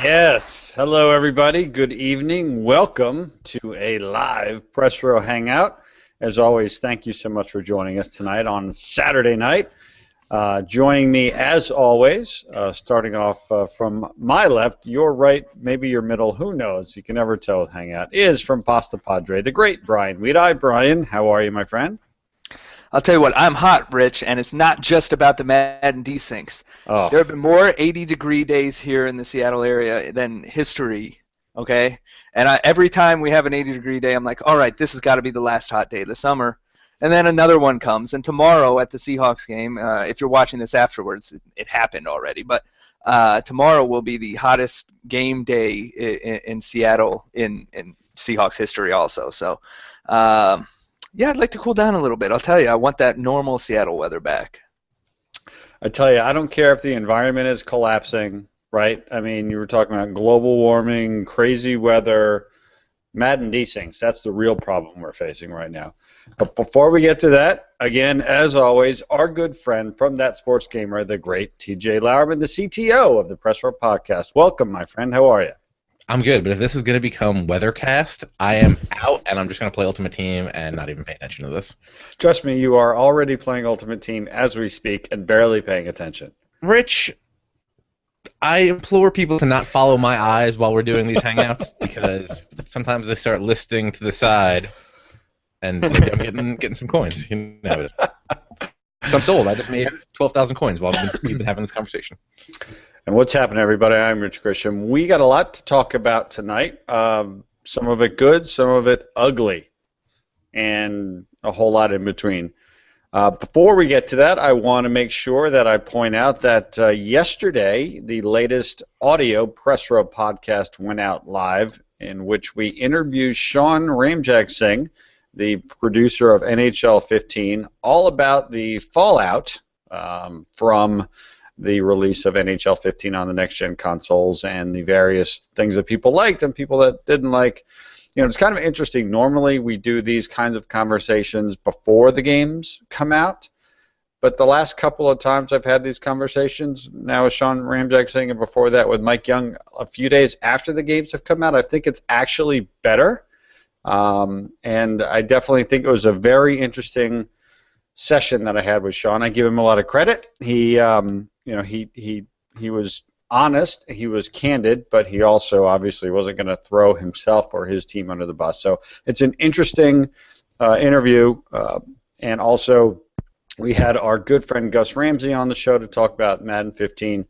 Yes. Hello, everybody. Good evening. Welcome to a live Press Row Hangout. As always, thank you so much for joining us tonight on Saturday night. Joining me, as always, starting off from my left, your right, maybe your middle, who knows? You can never tell with Hangout, is from Pasta Padre, the great Brian Weedi. Brian, how are you, my friend? I'll tell you what, I'm hot, Rich, and it's not just about the Madden desyncs. Oh, There have been more 80-degree days here in the Seattle area than history, okay? And every time we have an 80-degree day, I'm like, all right, this has got to be the last hot day of the summer. And then another one comes, and tomorrow at the Seahawks game, if you're watching this afterwards, it happened already, but tomorrow will be the hottest game day in Seattle in Seahawks history also. So, yeah, I'd like to cool down a little bit. I'll tell you, I want that normal Seattle weather back. I tell you, I don't care if the environment is collapsing, right? I mean, you were talking about global warming, crazy weather, Madden desyncs. That's the real problem we're facing right now. But before we get to that, again, as always, our good friend from That Sports Gamer, the great TJ Lauerman, the CTO of the Press Row Podcast. Welcome, my friend. How are you? I'm good, but if this is going to become Weathercast, I am out, and I'm just going to play Ultimate Team and not even pay attention to this. Trust me, you are already playing Ultimate Team as we speak and barely paying attention. Rich, I implore people to not follow my eyes while we're doing these hangouts because sometimes they start listing to the side, and maybe I'm getting some coins. You know it. So I'm sold. I just made 12,000 coins while we've been having this conversation. And what's happening, everybody? I'm Rich Grisham. We got a lot to talk about tonight. Some of it good, some of it ugly, and a whole lot in between. Before we get to that, I want to make sure that I point out that yesterday, the latest audio Press Row podcast went out live, in which we interviewed Sean Ramjak Singh, the producer of NHL 15, all about the fallout from the release of NHL 15 on the next-gen consoles and the various things that people liked and people that didn't like. You know, it's kind of interesting. Normally, we do these kinds of conversations before the games come out, but the last couple of times I've had these conversations, now with Sean Ramjak Singh and before that with Mike Young, a few days after the games have come out, I think it's actually better. And I definitely think it was a very interesting session that I had with Sean. I give him a lot of credit. He was honest, he was candid, but he also obviously wasn't going to throw himself or his team under the bus. So it's an interesting interview, and also we had our good friend Gus Ramsey on the show to talk about Madden 15,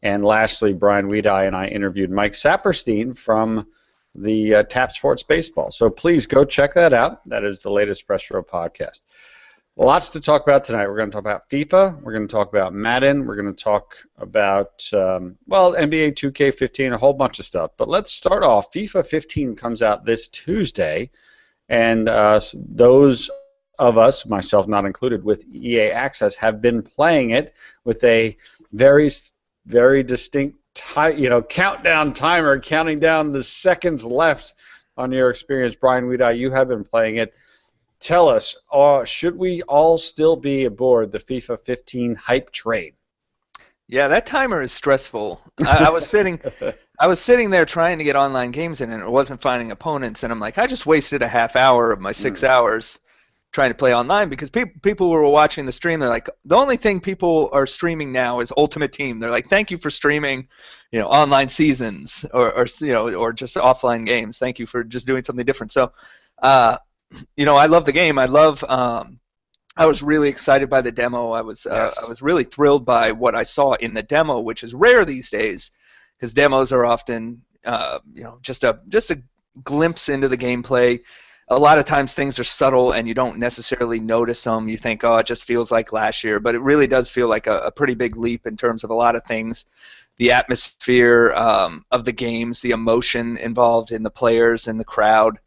and lastly, Brian Weedi and I interviewed Mike Saperstein from the Tap Sports Baseball. So please go check that out. That is the latest Press Row podcast. Lots to talk about tonight. We're going to talk about FIFA. We're going to talk about Madden. We're going to talk about, NBA 2K15, a whole bunch of stuff. But let's start off. FIFA 15 comes out this Tuesday, and those of us, myself not included, with EA Access have been playing it with a very, very distinct countdown timer, counting down the seconds left on your experience. Brian Weedi, you have been playing it. Tell us, should we all still be aboard the FIFA 15 hype train? Yeah, that timer is stressful. I was sitting there trying to get online games in, and it wasn't finding opponents, and I'm like, I just wasted a half hour of my 6 hours trying to play online because people who were watching the stream, they're like, the only thing people are streaming now is Ultimate Team. They're like, thank you for streaming, online seasons or just offline games. Thank you for just doing something different. So, I love the game. I was really excited by the demo. I was really thrilled by what I saw in the demo, which is rare these days, because demos are often, just a glimpse into the gameplay. A lot of times things are subtle and you don't necessarily notice them. You think, oh, it just feels like last year, but it really does feel like a pretty big leap in terms of a lot of things. The atmosphere of the games, the emotion involved in the players and the crowd.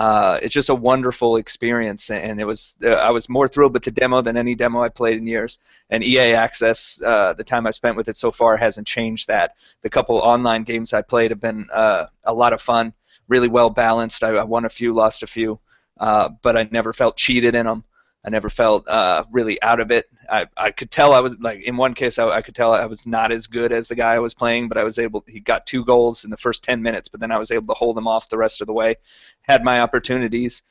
It's just a wonderful experience, and I was more thrilled with the demo than any demo I played in years. And EA Access, the time I spent with it so far hasn't changed that. The couple online games I played have been a lot of fun, really well balanced. I won a few, lost a few, but I never felt cheated in them. I never felt really out of it. I could tell I was like in one case I could tell I was not as good as the guy I was playing, but I was able. He got 2 goals in the first 10 minutes, but then I was able to hold him off the rest of the way. Had my opportunities.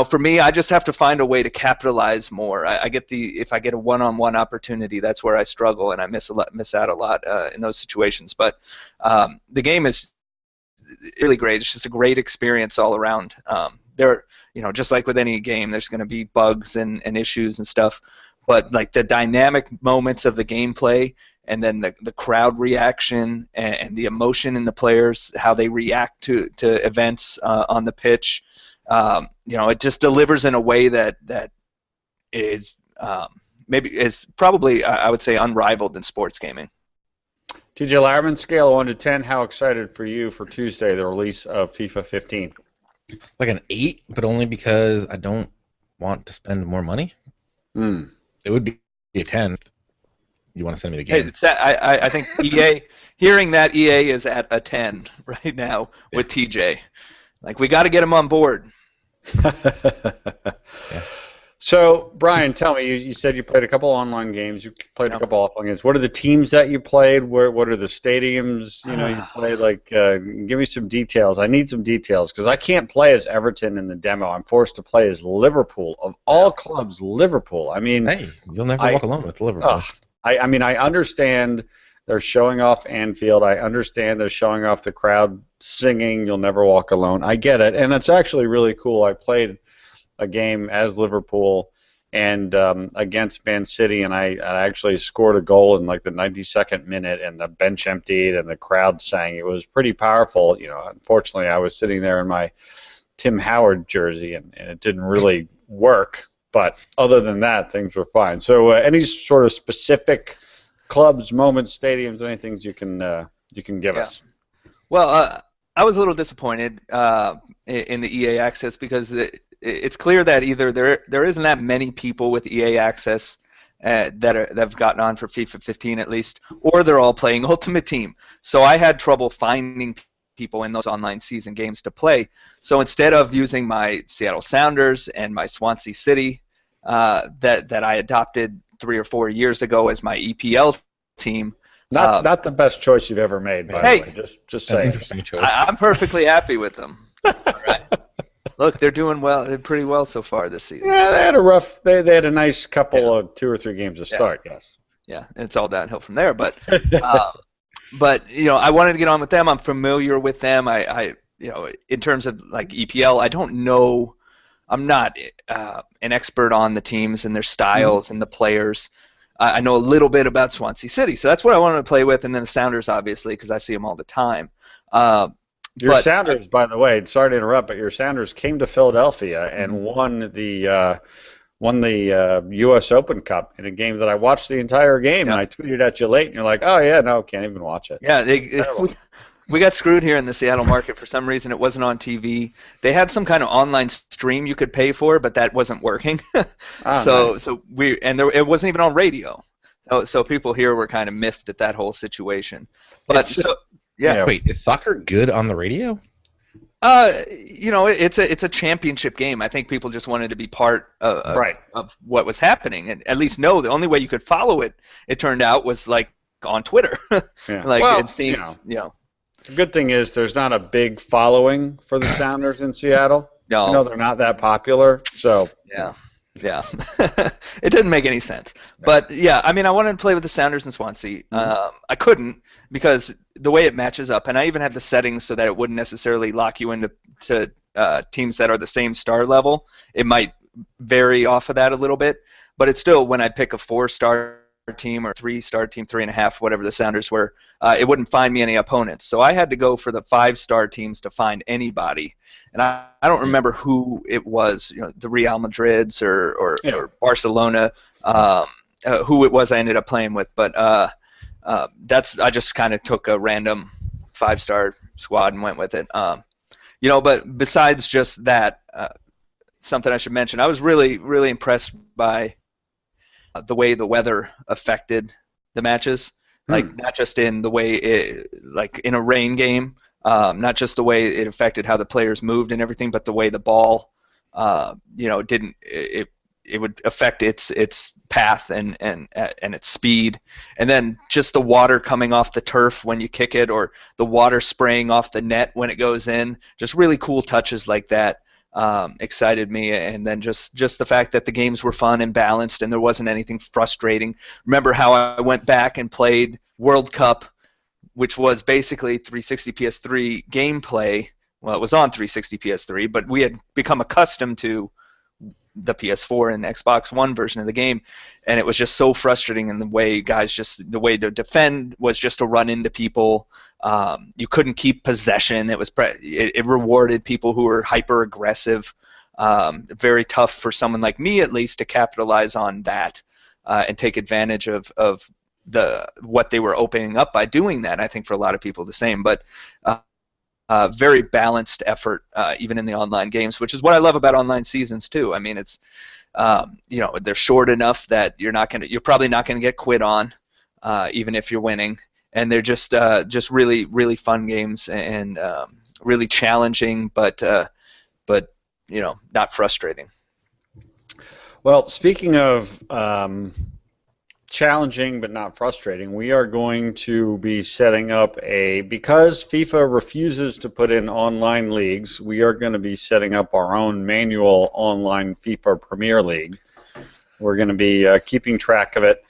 For me, I just have to find a way to capitalize more. If I get a one-on-one opportunity, that's where I struggle and I miss out a lot in those situations. But the game is really great. It's just a great experience all around. Just like with any game, there's going to be bugs and issues and stuff. But like the dynamic moments of the gameplay, and then the crowd reaction and the emotion in the players, how they react to events on the pitch. It just delivers in a way that is probably, I would say, unrivaled in sports gaming. TJ Lauerman, scale of 1 to 10, how excited for you for Tuesday, the release of FIFA 15? Like an 8, but only because I don't want to spend more money. It would be a 10. You want to send me the game? Hey, I think EA, hearing that EA is at a 10 right now with TJ. Like, we got to get him on board. Yeah. So, Brian, tell me, you said you played a couple online games. You played a couple offline games. What are the teams that you played? What are the stadiums you played? Like, give me some details. I need some details because I can't play as Everton in the demo. I'm forced to play as Liverpool. Of all clubs, Liverpool. I mean, hey, you'll never walk alone with Liverpool. I mean, I understand they're showing off Anfield. I understand they're showing off the crowd singing "You'll Never Walk Alone." I get it, and it's actually really cool. I played a game as Liverpool and against Man City, and I actually scored a goal in like the 92nd minute, and the bench emptied and the crowd sang. It was pretty powerful. Unfortunately, I was sitting there in my Tim Howard jersey, and it didn't really work. But other than that, things were fine. So, any sort of specific clubs, moments, stadiums, anything you can give us? Well, I was a little disappointed in the EA Access because it's clear that either there isn't that many people with EA Access that have gotten on for FIFA 15 at least, or they're all playing Ultimate Team. So I had trouble finding people in those online season games to play. So instead of using my Seattle Sounders and my Swansea City that I adopted 3 or 4 years ago as my EPL team. Not the best choice you've ever made, by the way. Just saying. Interesting choice. I'm perfectly happy with them. All right. Look, they're doing well. They're pretty well so far this season. Yeah, they had a rough. They had a nice couple of 2 or 3 games to start. Yes. Yeah, and it's all downhill from there. But I wanted to get on with them. I'm familiar with them. I in terms of like EPL, I don't know. I'm not an expert on the teams and their styles and the players. I know a little bit about Swansea City, so that's what I wanted to play with, and then the Sounders, obviously, because I see them all the time. Your Sounders, by the way, sorry to interrupt, but your Sounders came to Philadelphia and won the U.S. Open Cup in a game that I watched the entire game, and I tweeted at you late, and you're like, oh, yeah, no, can't even watch it. Yeah, we got screwed here in the Seattle market. For some reason, it wasn't on TV. They had some kind of online stream you could pay for, but that wasn't working. Nice. It wasn't even on radio. So people here were kind of miffed at that whole situation. But Wait, is soccer good on the radio? It's a championship game. I think people just wanted to be part of what was happening, and at least know the only way you could follow it. It turned out was like on Twitter. Yeah. It seems, The good thing is there's not a big following for the Sounders in Seattle. No, they're not that popular. So yeah. It didn't make any sense. But yeah, I mean, I wanted to play with the Sounders in Swansea. I couldn't because the way it matches up, and I even had the settings so that it wouldn't necessarily lock you into teams that are the same star level. It might vary off of that a little bit, but it's still, when I pick a 4-star team or 3-star team, 3.5, whatever the Sounders were, it wouldn't find me any opponents. So I had to go for the 5-star teams to find anybody. And I don't remember who it was, the Real Madrids or Barcelona, who it was I ended up playing with. But I just kind of took a random 5-star squad and went with it. But besides just that, something I should mention, I was really, really impressed by the way the weather affected the matches. Like, not just in the way like in a rain game, not just the way it affected how the players moved and everything, but the way the ball, it it would affect its path and its speed, and then just the water coming off the turf when you kick it, or the water spraying off the net when it goes in. Just really cool touches like that excited me, and then just the fact that the games were fun and balanced, and there wasn't anything frustrating. Remember how I went back and played World Cup, which was basically 360 PS3 gameplay. Well, it was on 360 PS3, but we had become accustomed to the PS4 and Xbox One version of the game, and it was just so frustrating in the way the way to defend was just to run into people. You couldn't keep possession. It rewarded people who were hyper aggressive. Very tough for someone like me, at least, to capitalize on that and take advantage of what they were opening up by doing that. I think for a lot of people the same, but very balanced effort, even in the online games, which is what I love about online seasons too. I mean, it's they're short enough that you're probably not gonna get quit on, even if you're winning, and they're just really really fun games, and really challenging, but not frustrating. Well, speaking of challenging but not frustrating, we are going to be setting up because FIFA refuses to put in online leagues, we are going to be setting up our own manual online FIFA Premier League. We're going to be keeping track of it.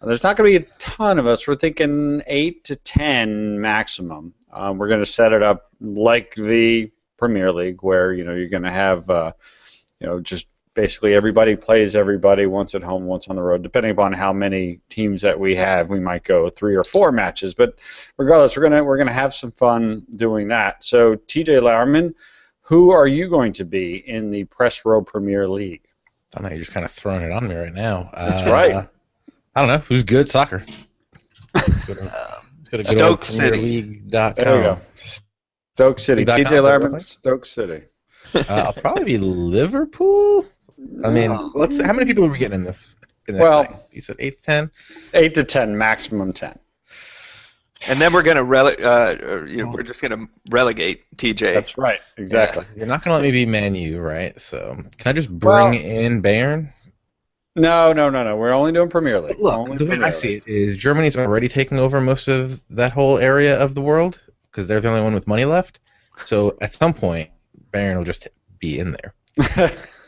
There's not going to be a ton of us. We're thinking 8 to 10 maximum. We're going to set it up like the Premier League, where you're going to have just basically everybody plays everybody, once at home, once on the road. Depending upon how many teams that we have, we might go 3 or 4 matches. But regardless, we're gonna have some fun doing that. So, TJ Lauerman, who are you going to be in the Press Row Premier League? I don't know, you're just kind of throwing it on me right now. That's right. I don't know. Who's good at soccer? Go to Stoke City. PremierLeague.com. There you go. Stoke City. TJ Lauerman, Stoke City. I'll probably be Liverpool. I mean, how many people are we getting in this Well, thing? You said 8 to 10? 8 to 10, maximum 10. And then we're gonna we're just gonna relegate TJ. That's right, exactly. You're not gonna let me be Man U, right? So can I just bring in Bayern? No. We're only doing Premier League. Look, the way I see it is Germany's already taking over most of that whole area of the world because they're the only one with money left. So at some point, Bayern will just be in there.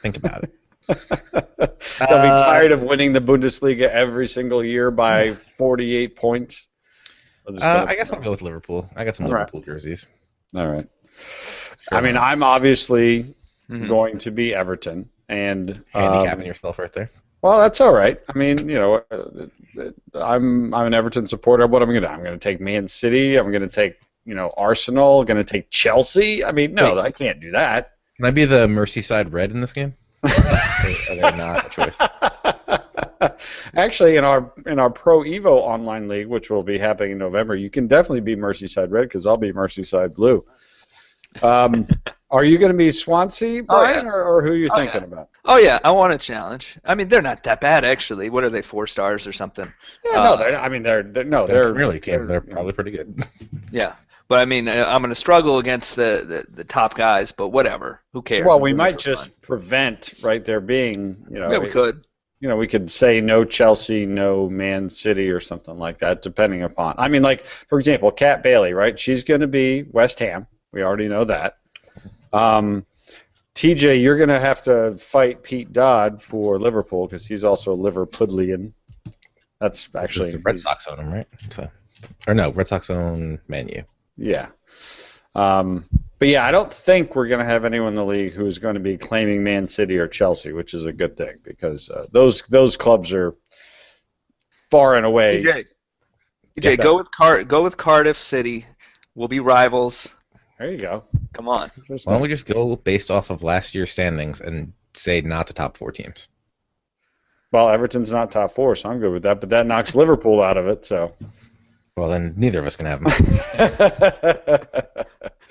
Think about it. They'll be tired of winning the Bundesliga every single year by 48 points. I guess I'll go with Liverpool. I got some Liverpool jerseys. All right. Sure. I mean, I'm obviously going to be Everton, and handicapping yourself right there. Well, that's all right. I mean, I'm an Everton supporter. What am I going to do? I'm going to take Man City. I'm going to take Arsenal. Going to take Chelsea. I mean, no, I can't do that. Can I be the Merseyside Red in this game? Are they not a choice? Actually, in our Pro Evo online league, which will be happening in November, you can definitely be Merseyside Red because I'll be Merseyside Blue. Are you going to be Swansea, Brian, or who are you thinking about? Oh yeah, I want a challenge. I mean, they're not that bad actually. What are they, 4 stars or something? Yeah, no, they're really they're probably pretty good. Yeah. But I mean, I'm going to struggle against the top guys, but whatever. Who cares? Well, we might just prevent there being, Yeah, we could. We could say no Chelsea, no Man City, or something like that, depending upon. I mean, like for example, Kat Bailey, right? She's going to be West Ham. We already know that. TJ, you're going to have to fight Pete Dodd for Liverpool because he's also Liverpudlian. That's actually the Red Sox own him, right? Red Sox own Man U. Yeah. But yeah, I don't think we're going to have anyone in the league who's going to be claiming Man City or Chelsea, which is a good thing because those clubs are far and away. TJ, go with Cardiff City. We'll be rivals. There you go. Come on. Why don't we just go based off of last year's standings and say not the top 4 teams? Well, Everton's not top 4, so I'm good with that. But that knocks Liverpool out of it, so. Well, then neither of us can have them.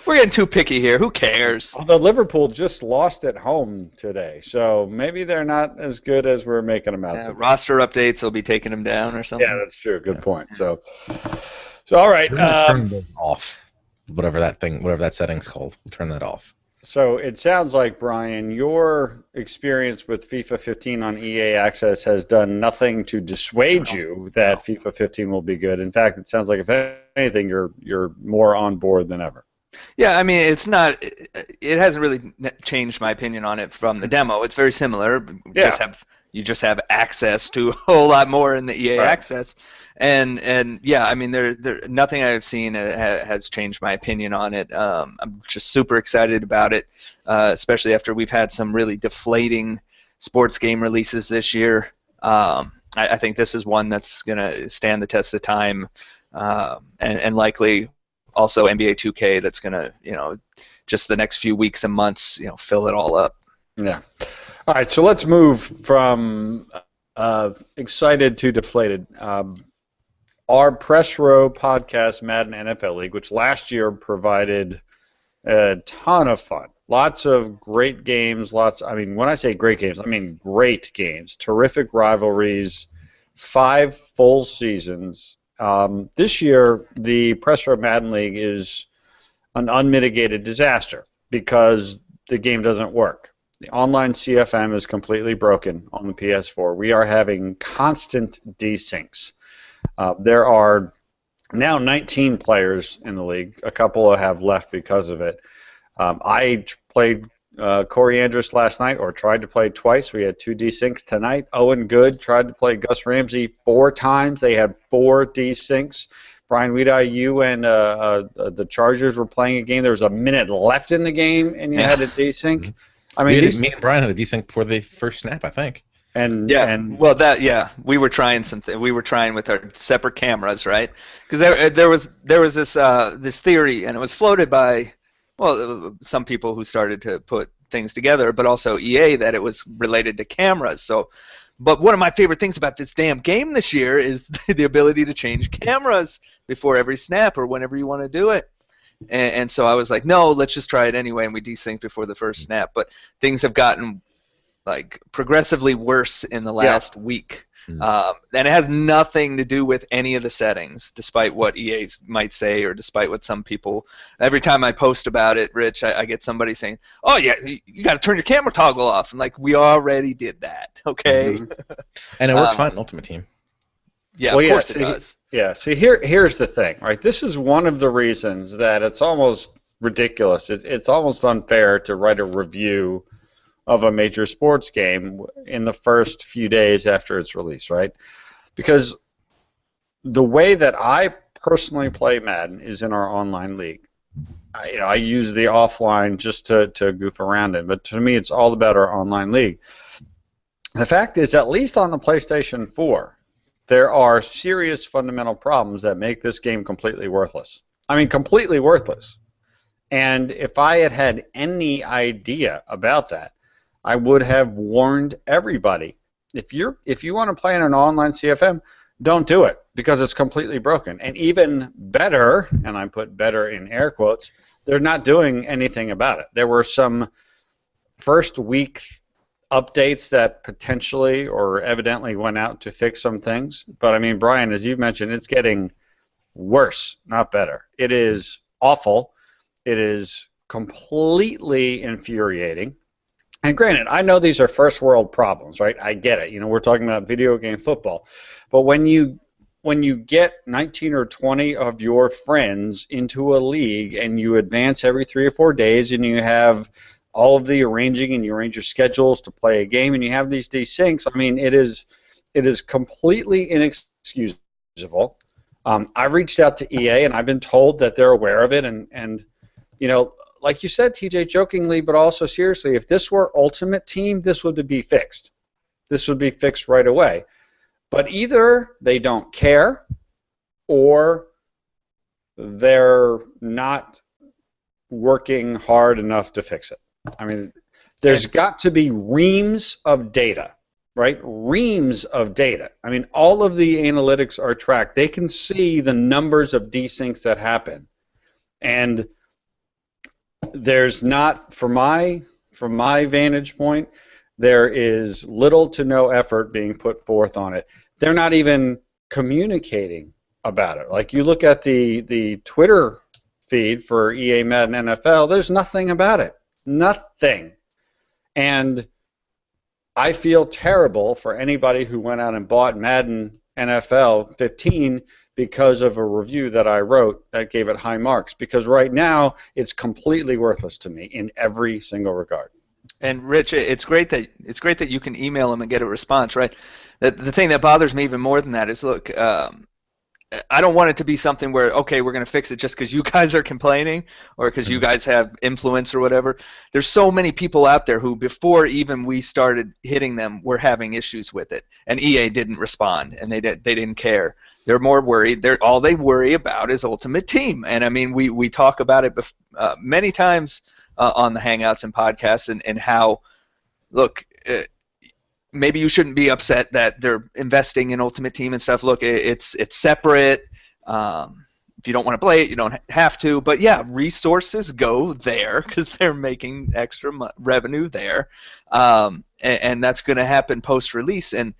We're getting too picky here. Who cares? Although Liverpool just lost at home today, so maybe they're not as good as we're making them out to be. Roster updates will be taking them down or something. Yeah, that's true. Good point. So all right. Turn those off. Whatever that setting's called, we'll turn that off. So it sounds like, Brian, your experience with FIFA 15 on EA Access has done nothing to dissuade No, you no. that FIFA 15 will be good. In fact, it sounds like if anything, you're more on board than ever. Yeah, I mean, it's not. It hasn't really changed my opinion on it from the demo. It's very similar. Yeah, You just have access to a whole lot more in the EA right. Access, and yeah, I mean, there nothing I've seen has changed my opinion on it. I'm just super excited about it, especially after we've had some really deflating sports game releases this year. I think this is one that's gonna stand the test of time, and likely also NBA 2K that's gonna, just the next few weeks and months, fill it all up. Yeah. All right, so let's move from excited to deflated. Our Press Row podcast, Madden NFL League, which last year provided a ton of fun. Lots of great games. I mean, when I say great games, I mean great games. Terrific rivalries. 5 full seasons. This year, the Press Row Madden League is an unmitigated disaster because the game doesn't work. The online CFM is completely broken on the PS4. We are having constant desyncs. There are now 19 players in the league. A couple have left because of it. I played Corey Andrus last night, or tried to play twice. We had 2 desyncs tonight. Owen Good tried to play Gus Ramsey 4 times. They had 4 desyncs. Brian Weedai, you and the Chargers were playing a game. There was a minute left in the game, and you had a desync. I mean, me and Brian had a desync before the first snap, I think. Well, we were trying something. We were trying with our separate cameras, right? Because there was this theory, and it was floated by some people who started to put things together, but also EA, that it was related to cameras. So, but one of my favorite things about this damn game this year is the ability to change cameras before every snap or whenever you want to do it. And so I was like, no, let's just try it anyway, and we desynced before the first snap. But things have gotten like progressively worse in the last week. And it has nothing to do with any of the settings, despite what EA might say, or despite what some people. Every time I post about it, Rich, I get somebody saying, "Oh yeah, you got to turn your camera toggle off." And like, we already did that, okay? And it works fine in Ultimate Team. Yeah, of course it does. Yeah. See, here's the thing, right? This is one of the reasons that it's almost ridiculous. It's almost unfair to write a review of a major sports game in the first few days after its release, right? Because the way that I personally play Madden is in our online league. I use the offline just to goof around it, but to me it's all about our online league. The fact is, at least on the PlayStation 4, there are serious fundamental problems that make this game completely worthless. I mean, completely worthless. And if I had had any idea about that, I would have warned everybody. If you want to play in an online CFM, don't do it, because it's completely broken. And even better, and I put better in air quotes, they're not doing anything about it. There were some first week updates that potentially or evidently went out to fix some things. But I mean, Brian, as you've mentioned, it's getting worse, not better. It is awful. It is completely infuriating. And granted, I know these are first world problems, right? I get it. We're talking about video game football. But when you get 19 or 20 of your friends into a league and you advance every 3 or 4 days and you have all of the arranging and you arrange your schedules to play a game and you have these desyncs, I mean, it is completely inexcusable. I've reached out to EA and I've been told that they're aware of it, and like you said, TJ, jokingly, but also seriously, if this were Ultimate Team, this would be fixed. This would be fixed right away. But either they don't care, or they're not working hard enough to fix it. I mean, there's got to be reams of data, right? Reams of data. I mean, all of the analytics are tracked. They can see the numbers of desyncs that happen. And there's not, from my vantage point, there is little to no effort being put forth on it. They're not even communicating about it. Like, you look at the Twitter feed for EA Madden NFL, there's nothing about it. Nothing. And I feel terrible for anybody who went out and bought Madden NFL 15 because of a review that I wrote that gave it high marks, because right now it's completely worthless to me in every single regard. And Rich, it's great that you can email them and get a response, right? The thing that bothers me even more than that is, look, I don't want it to be something where, okay, we're going to fix it just because you guys are complaining or because you guys have influence or whatever. There's so many people out there who, before even we started hitting them, were having issues with it, and EA didn't respond, and they didn't care. They're more worried. All they worry about is Ultimate Team, and I mean, we talk about it many times on the Hangouts and podcasts, and how, look. Maybe you shouldn't be upset that they're investing in Ultimate Team and stuff. Look, it's separate. If you don't want to play it, you don't have to. But yeah, resources go there because they're making extra revenue there, and that's going to happen post-release. And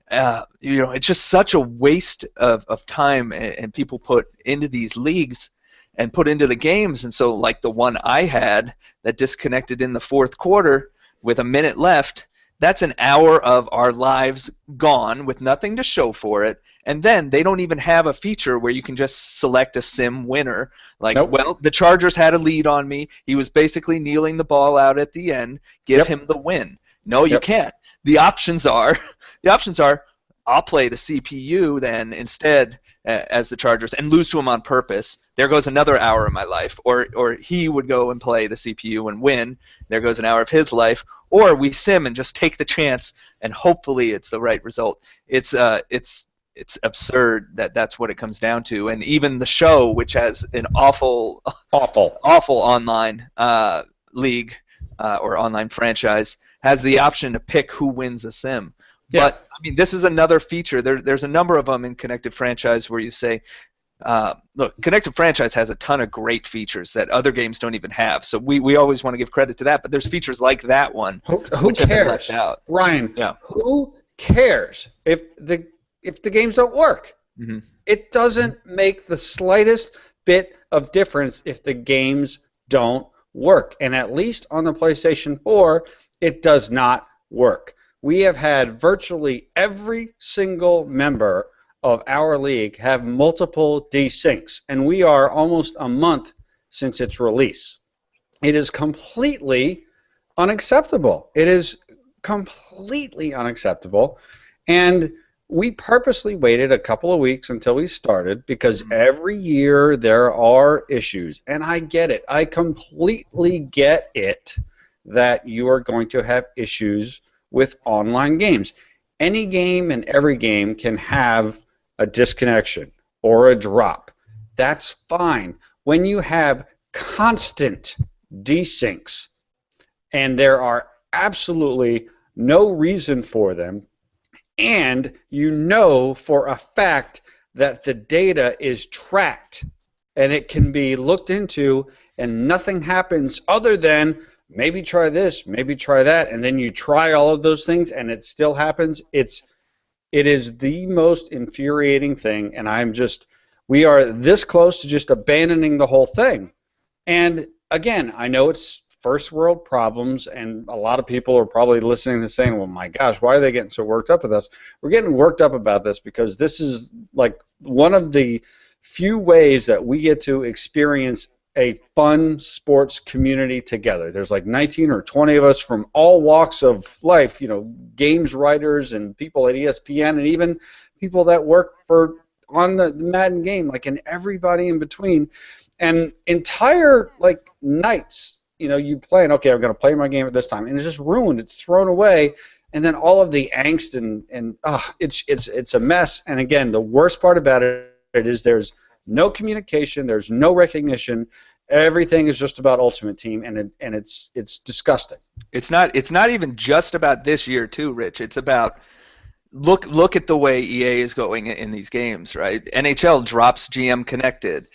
it's just such a waste of time and people put into these leagues and put into the games. And so, like the one I had that disconnected in the fourth quarter with a minute left. That's an hour of our lives gone with nothing to show for it, and then they don't even have a feature where you can just select a sim winner. Like, nope. Well, the Chargers had a lead on me. He was basically kneeling the ball out at the end. Give him the win. No, you can't. The options are, I'll play the CPU then instead as the Chargers and lose to him on purpose. There goes another hour of my life. Or he would go and play the CPU and win. There goes an hour of his life. Or we sim and just take the chance and hopefully it's the right result. It's absurd that that's what it comes down to. And even the show, which has an awful online league or online franchise, has the option to pick who wins a sim. Yeah. But I mean, this is another feature. There's a number of them in Connected Franchise where you say, look, Connected Franchise has a ton of great features that other games don't even have. So we always want to give credit to that. But there's features like that one. Who cares, Ryan? Yeah. Who cares if the games don't work? Mm-hmm. It doesn't make the slightest bit of difference if the games don't work. And at least on the PlayStation 4, it does not work. We have had virtually every single member of our league have multiple desyncs, and we are almost a month since its release. It is completely unacceptable. It is completely unacceptable, and we purposely waited a couple of weeks until we started because every year there are issues, and I get it. I completely get it that you are going to have issues with online games. Any game and every game can have a disconnection or a drop. That's fine. When you have constant desyncs and there are absolutely no reason for them, and you know for a fact that the data is tracked and it can be looked into and nothing happens other than maybe try this, maybe try that, and then you try all of those things and it still happens. It is the most infuriating thing, and we are this close to just abandoning the whole thing. And again, I know it's first world problems, and a lot of people are probably listening and saying, well, my gosh, why are they getting so worked up with us? We're getting worked up about this because this is like one of the few ways that we get to experience a fun sports community together. There's like 19 or 20 of us from all walks of life, games writers and people at ESPN and even people that work on the Madden game, and everybody in between. And entire nights, you plan, okay, I'm going to play my game at this time, and it's just ruined. It's thrown away. And then all of the angst and it's a mess. And again, the worst part about it is there's no communication, there's no recognition. Everything is just about Ultimate Team, and it's disgusting. It's not even just about this year too, Rich. It's about look at the way EA is going in these games, right? NHL drops GM Connected.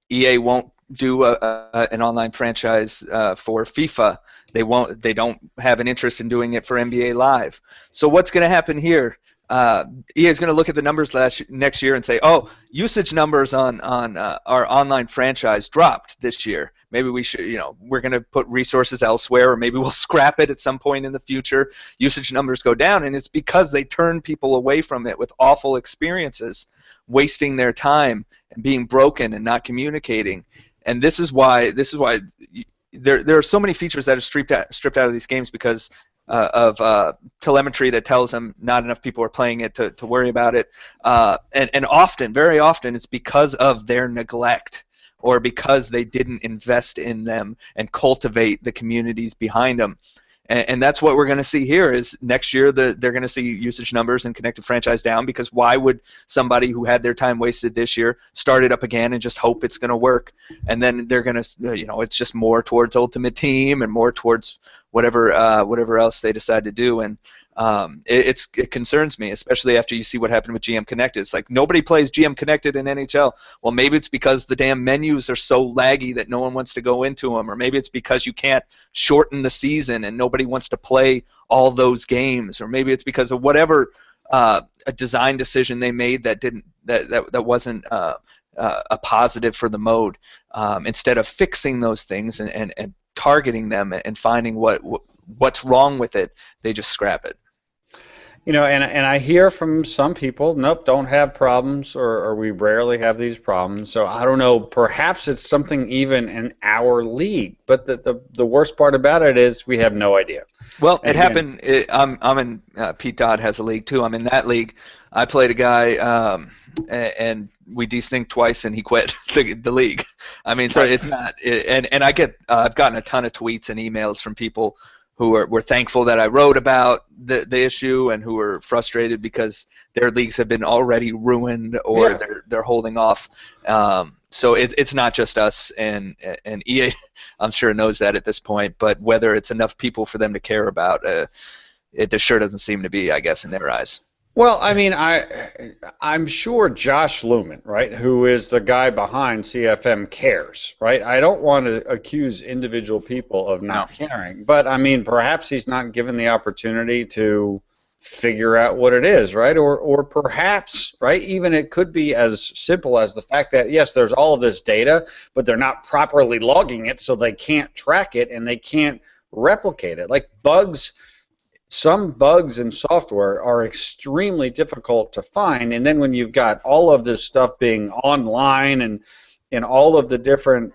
EA won't do an online franchise for FIFA. They don't have an interest in doing it for NBA Live. So what's going to happen here? EA is going to look at the numbers next year and say, oh, usage numbers on our online franchise dropped this year. Maybe we should, we're going to put resources elsewhere, or maybe we'll scrap it at some point in the future. Usage numbers go down, and it's because they turn people away from it with awful experiences, wasting their time and being broken and not communicating. And this is why there are so many features that are stripped out of these games because of telemetry that tells them not enough people are playing it to worry about it. And often, very often, it's because of their neglect or because they didn't invest in them and cultivate the communities behind them. And that's what we're going to see here is next year they're going to see usage numbers and connected franchise down, because why would somebody who had their time wasted this year start it up again and just hope it's going to work? And then they're going to, it's just more towards Ultimate Team and more towards whatever else they decide to do. And it concerns me, especially after you see what happened with GM Connected. It's like nobody plays GM Connected in NHL. Well, maybe it's because the damn menus are so laggy that no one wants to go into them, or maybe it's because you can't shorten the season and nobody wants to play all those games, or maybe it's because of whatever a design decision they made that wasn't a positive for the mode. Instead of fixing those things and targeting them and finding what's wrong with it, they just scrap it. And I hear from some people, nope, don't have problems, or we rarely have these problems. So I don't know, perhaps it's something even in our league. But the worst part about it is we have no idea. Well, it happened. I'm in. Pete Dodd has a league too. I'm in that league. I played a guy, and we desynced twice, and he quit the league. I mean, so it's not. And I've gotten a ton of tweets and emails from people who were thankful that I wrote about the issue, and who were frustrated because their leagues have been already ruined, or they're holding off. So it's not just us, and EA, I'm sure, knows that at this point. But whether it's enough people for them to care about, it sure doesn't seem to be, I guess, in their eyes. Well, I mean, I'm sure Josh Lumen, right, who is the guy behind CFM, cares, right? I don't want to accuse individual people of not caring, but I mean, perhaps he's not given the opportunity to figure out what it is, right? Or perhaps, right, even it could be as simple as the fact that, yes, there's all of this data, but they're not properly logging it, so they can't track it and they can't replicate it. Like bugs. Some bugs in software are extremely difficult to find, and then when you've got all of this stuff being online and all of the different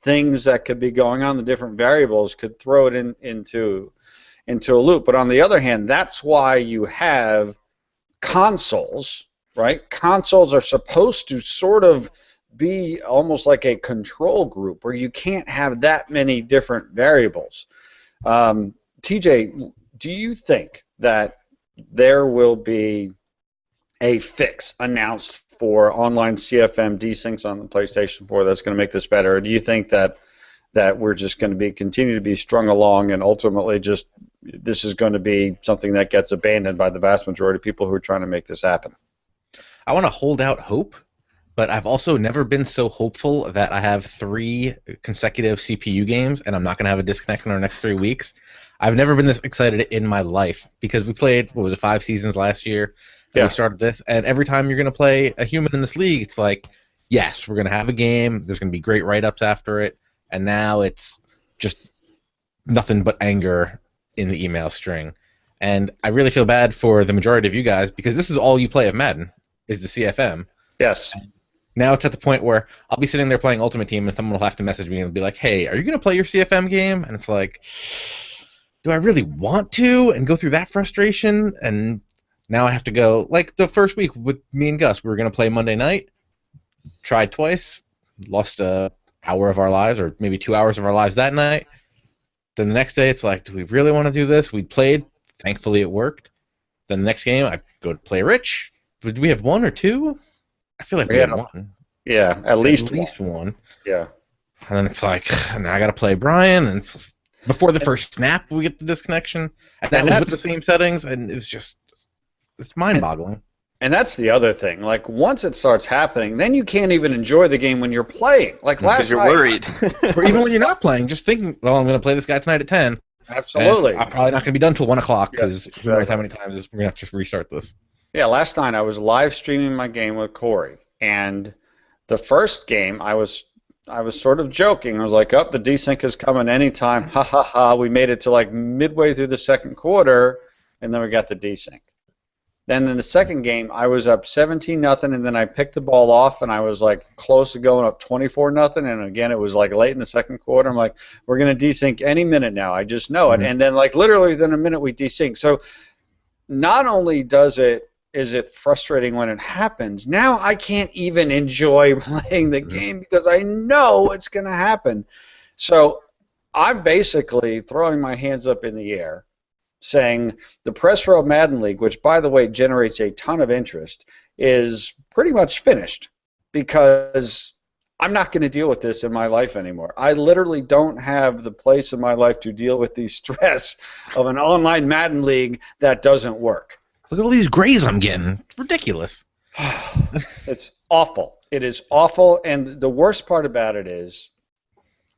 things that could be going on, the different variables could throw it into a loop. But on the other hand, that's why you have consoles, right? Consoles are supposed to sort of be almost like a control group where you can't have that many different variables. TJ, do you think that there will be a fix announced for online CFM desyncs on the PlayStation 4 that's going to make this better? Or do you think that we're just going to continue to be strung along, and ultimately just this is going to be something that gets abandoned by the vast majority of people who are trying to make this happen? I want to hold out hope, but I've also never been so hopeful that I have 3 consecutive CPU games and I'm not going to have a disconnect in our next 3 weeks. I've never been this excited in my life, because we played, 5 seasons last year, and we started this, and every time you're going to play a human in this league, it's like, yes, we're going to have a game, there's going to be great write-ups after it, and now it's just nothing but anger in the email string. And I really feel bad for the majority of you guys, because this is all you play of Madden, is the CFM. Yes. Now it's at the point where I'll be sitting there playing Ultimate Team, and someone will have to message me and be like, hey, are you going to play your CFM game? And it's like, do I really want to, and go through that frustration? And now I have to go, like the first week with me and Gus, we were going to play Monday night, tried twice, lost an hour of our lives, or maybe 2 hours of our lives that night. Then the next day it's like, do we really want to do this? We played, thankfully it worked. Then the next game I go to play Rich. Did we have 1 or 2? I feel like we had 1. Yeah, at least one. Yeah. And then it's like, now I got to play Brian, and it's before the first snap, we get the disconnection. And that was with the same settings, and it was just, it's mind-boggling. And that's the other thing. Like, once it starts happening, then you can't even enjoy the game when you're playing. Like last night. Because you're worried. Or even when you're not playing, just thinking, well, I'm going to play this guy tonight at 10. Absolutely. I'm probably not going to be done till 1 o'clock, because who knows how many times we're going to have to restart this. Yeah, last night I was live streaming my game with Corey, and the first game I was sort of joking. I was like, "Oh, the desync is coming anytime." Ha ha ha. We made it to like midway through the second quarter, and then we got the desync. Then in the second game, I was up 17 nothing, and then I picked the ball off, and I was like close to going up 24 nothing, and again it was like late in the second quarter. I'm like, we're gonna desync any minute now. I just know it. And then like literally within a minute we desync. So not only is it frustrating when it happens, now I can't even enjoy playing the game because I know it's gonna happen. So I'm basically throwing my hands up in the air saying the Press Row Madden League, which, by the way, generates a ton of interest, is pretty much finished because I'm not going to deal with this in my life anymore. I literally don't have the place in my life to deal with the stress of an online Madden League that doesn't work. Look at all these grays I'm getting. It's ridiculous. It's awful. It is awful, and the worst part about it is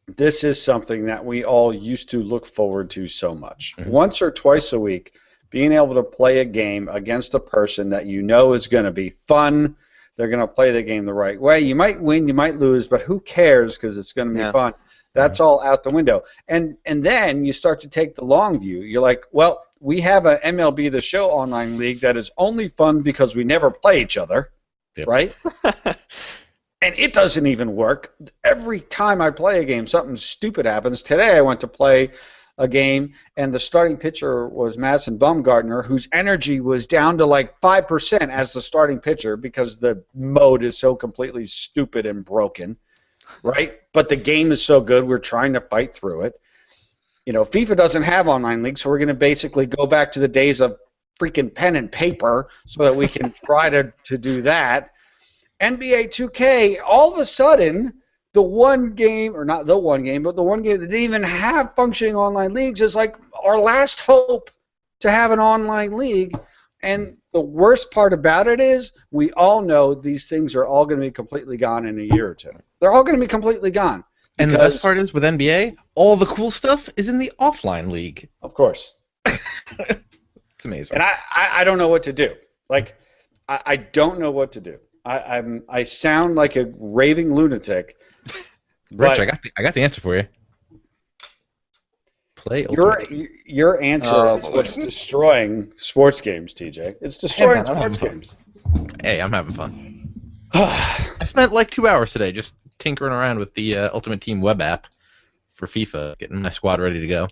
this is something that we all used to look forward to so much. Once or twice a week, being able to play a game against a person that you know is going to be fun. They're going to play the game the right way. You might win, you might lose, but who cares because it's going to be fun. That's all out the window. And then you start to take the long view. You're like, well, we have a MLB The Show online league that is only fun because we never play each other, right? And it doesn't even work. Every time I play a game, something stupid happens. Today I went to play a game, and the starting pitcher was Madison Bumgarner, whose energy was down to like 5% as the starting pitcher because the mode is so completely stupid and broken, right? But the game is so good, we're trying to fight through it. You know, FIFA doesn't have online leagues, so we're going to basically go back to the days of freaking pen and paper so that we can try to do that. NBA 2K, all of a sudden, the one game, or not the one game, but the one game that didn't even have functioning online leagues is like our last hope to have an online league. And the worst part about it is we all know these things are all going to be completely gone in a year or two. They're all going to be completely gone. And the best part is with NBA, all the cool stuff is in the offline league. Of course. It's amazing. And I don't know what to do. Like, I don't know what to do. I sound like a raving lunatic. Rich, I got the answer for you. Play Ultimate Team. Your answer is what's destroying sports games, TJ. It's destroying sports games. Hey, I'm having fun. I spent like 2 hours today just tinkering around with the Ultimate Team web app for FIFA, getting my squad ready to go.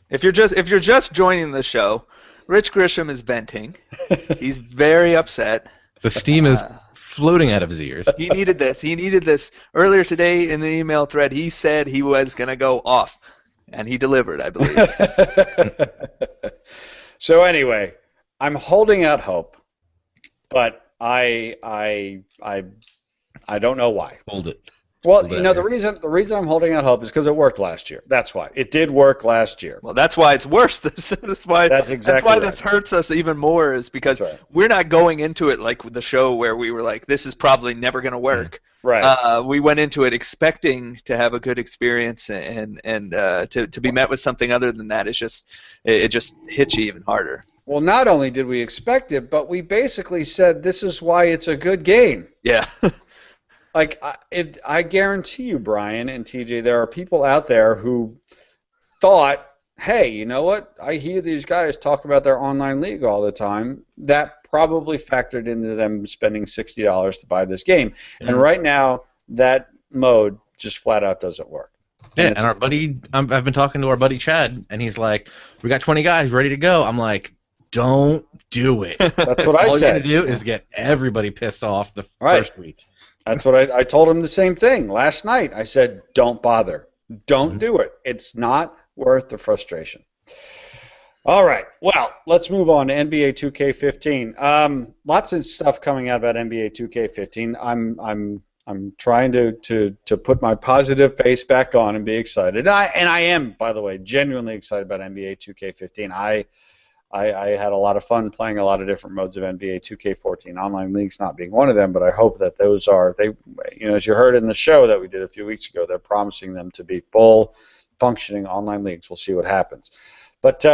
If you're just joining the show, Rich Grisham is venting. He's very upset. The steam is floating out of his ears. He needed this. He needed this. Earlier today in the email thread, he said he was going to go off, and he delivered, I believe. So anyway, I'm holding out hope, but I don't know why. Hold it. Well, you know, the reason I'm holding out hope is because it worked last year. That's why. It did work last year. Well, that's why it's worse. That's why right. this hurts us even more, is because we're not going into it like with the show where we were like, this is probably never going to work. Right. We went into it expecting to have a good experience, and to be met with something other than that, it just hits you even harder. Well, not only did we expect it, but we basically said this is why it's a good game. Yeah. Like, I guarantee you, Brian and TJ, there are people out there who thought, hey, you know what? I hear these guys talk about their online league all the time. That probably factored into them spending $60 to buy this game. Mm-hmm. And right now, that mode just flat out doesn't work. Yeah, and our buddy, I've been talking to our buddy Chad, and he's like, we got 20 guys ready to go. I'm like, don't do it. That's what I said. All you're going to do is get everybody pissed off the first week. That's what I told him the same thing last night. I said, don't bother. Don't do it. It's not worth the frustration. All right. Well, let's move on to NBA 2K15. Lots of stuff coming out about NBA 2K15. I'm trying to put my positive face back on and be excited. I am, by the way, genuinely excited about NBA 2K15. I had a lot of fun playing a lot of different modes of NBA 2K14, online leagues not being one of them, but I hope that those are, as you heard in the show that we did a few weeks ago, they're promising them to be full functioning online leagues. We'll see what happens. But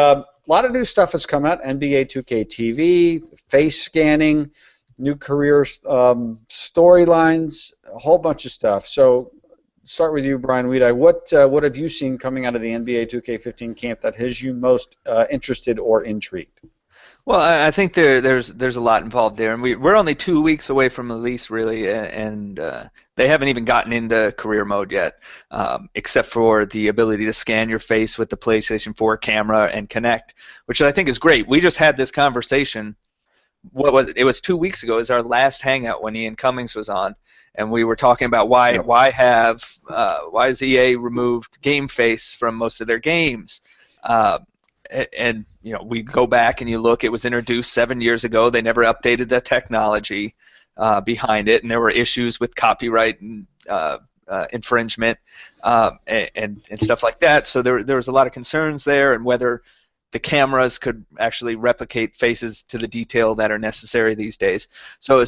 lot of new stuff has come out. NBA 2K TV, face scanning, new career storylines, a whole bunch of stuff. So start with you, Brian Weedeye. What have you seen coming out of the NBA 2K15 camp that has you most interested or intrigued? Well, I think there's a lot involved there, and we're only 2 weeks away from release, really, and they haven't even gotten into career mode yet, except for the ability to scan your face with the PlayStation 4 camera and connect, which I think is great. We just had this conversation. It was 2 weeks ago. It was our last hangout when Ian Cummings was on, and we were talking about why has EA removed game face from most of their games. And you know, we go back and you look, it was introduced 7 years ago. They never updated the technology behind it, and there were issues with copyright and infringement and stuff like that. So there was a lot of concerns there, and whether the cameras could actually replicate faces to the detail that are necessary these days. So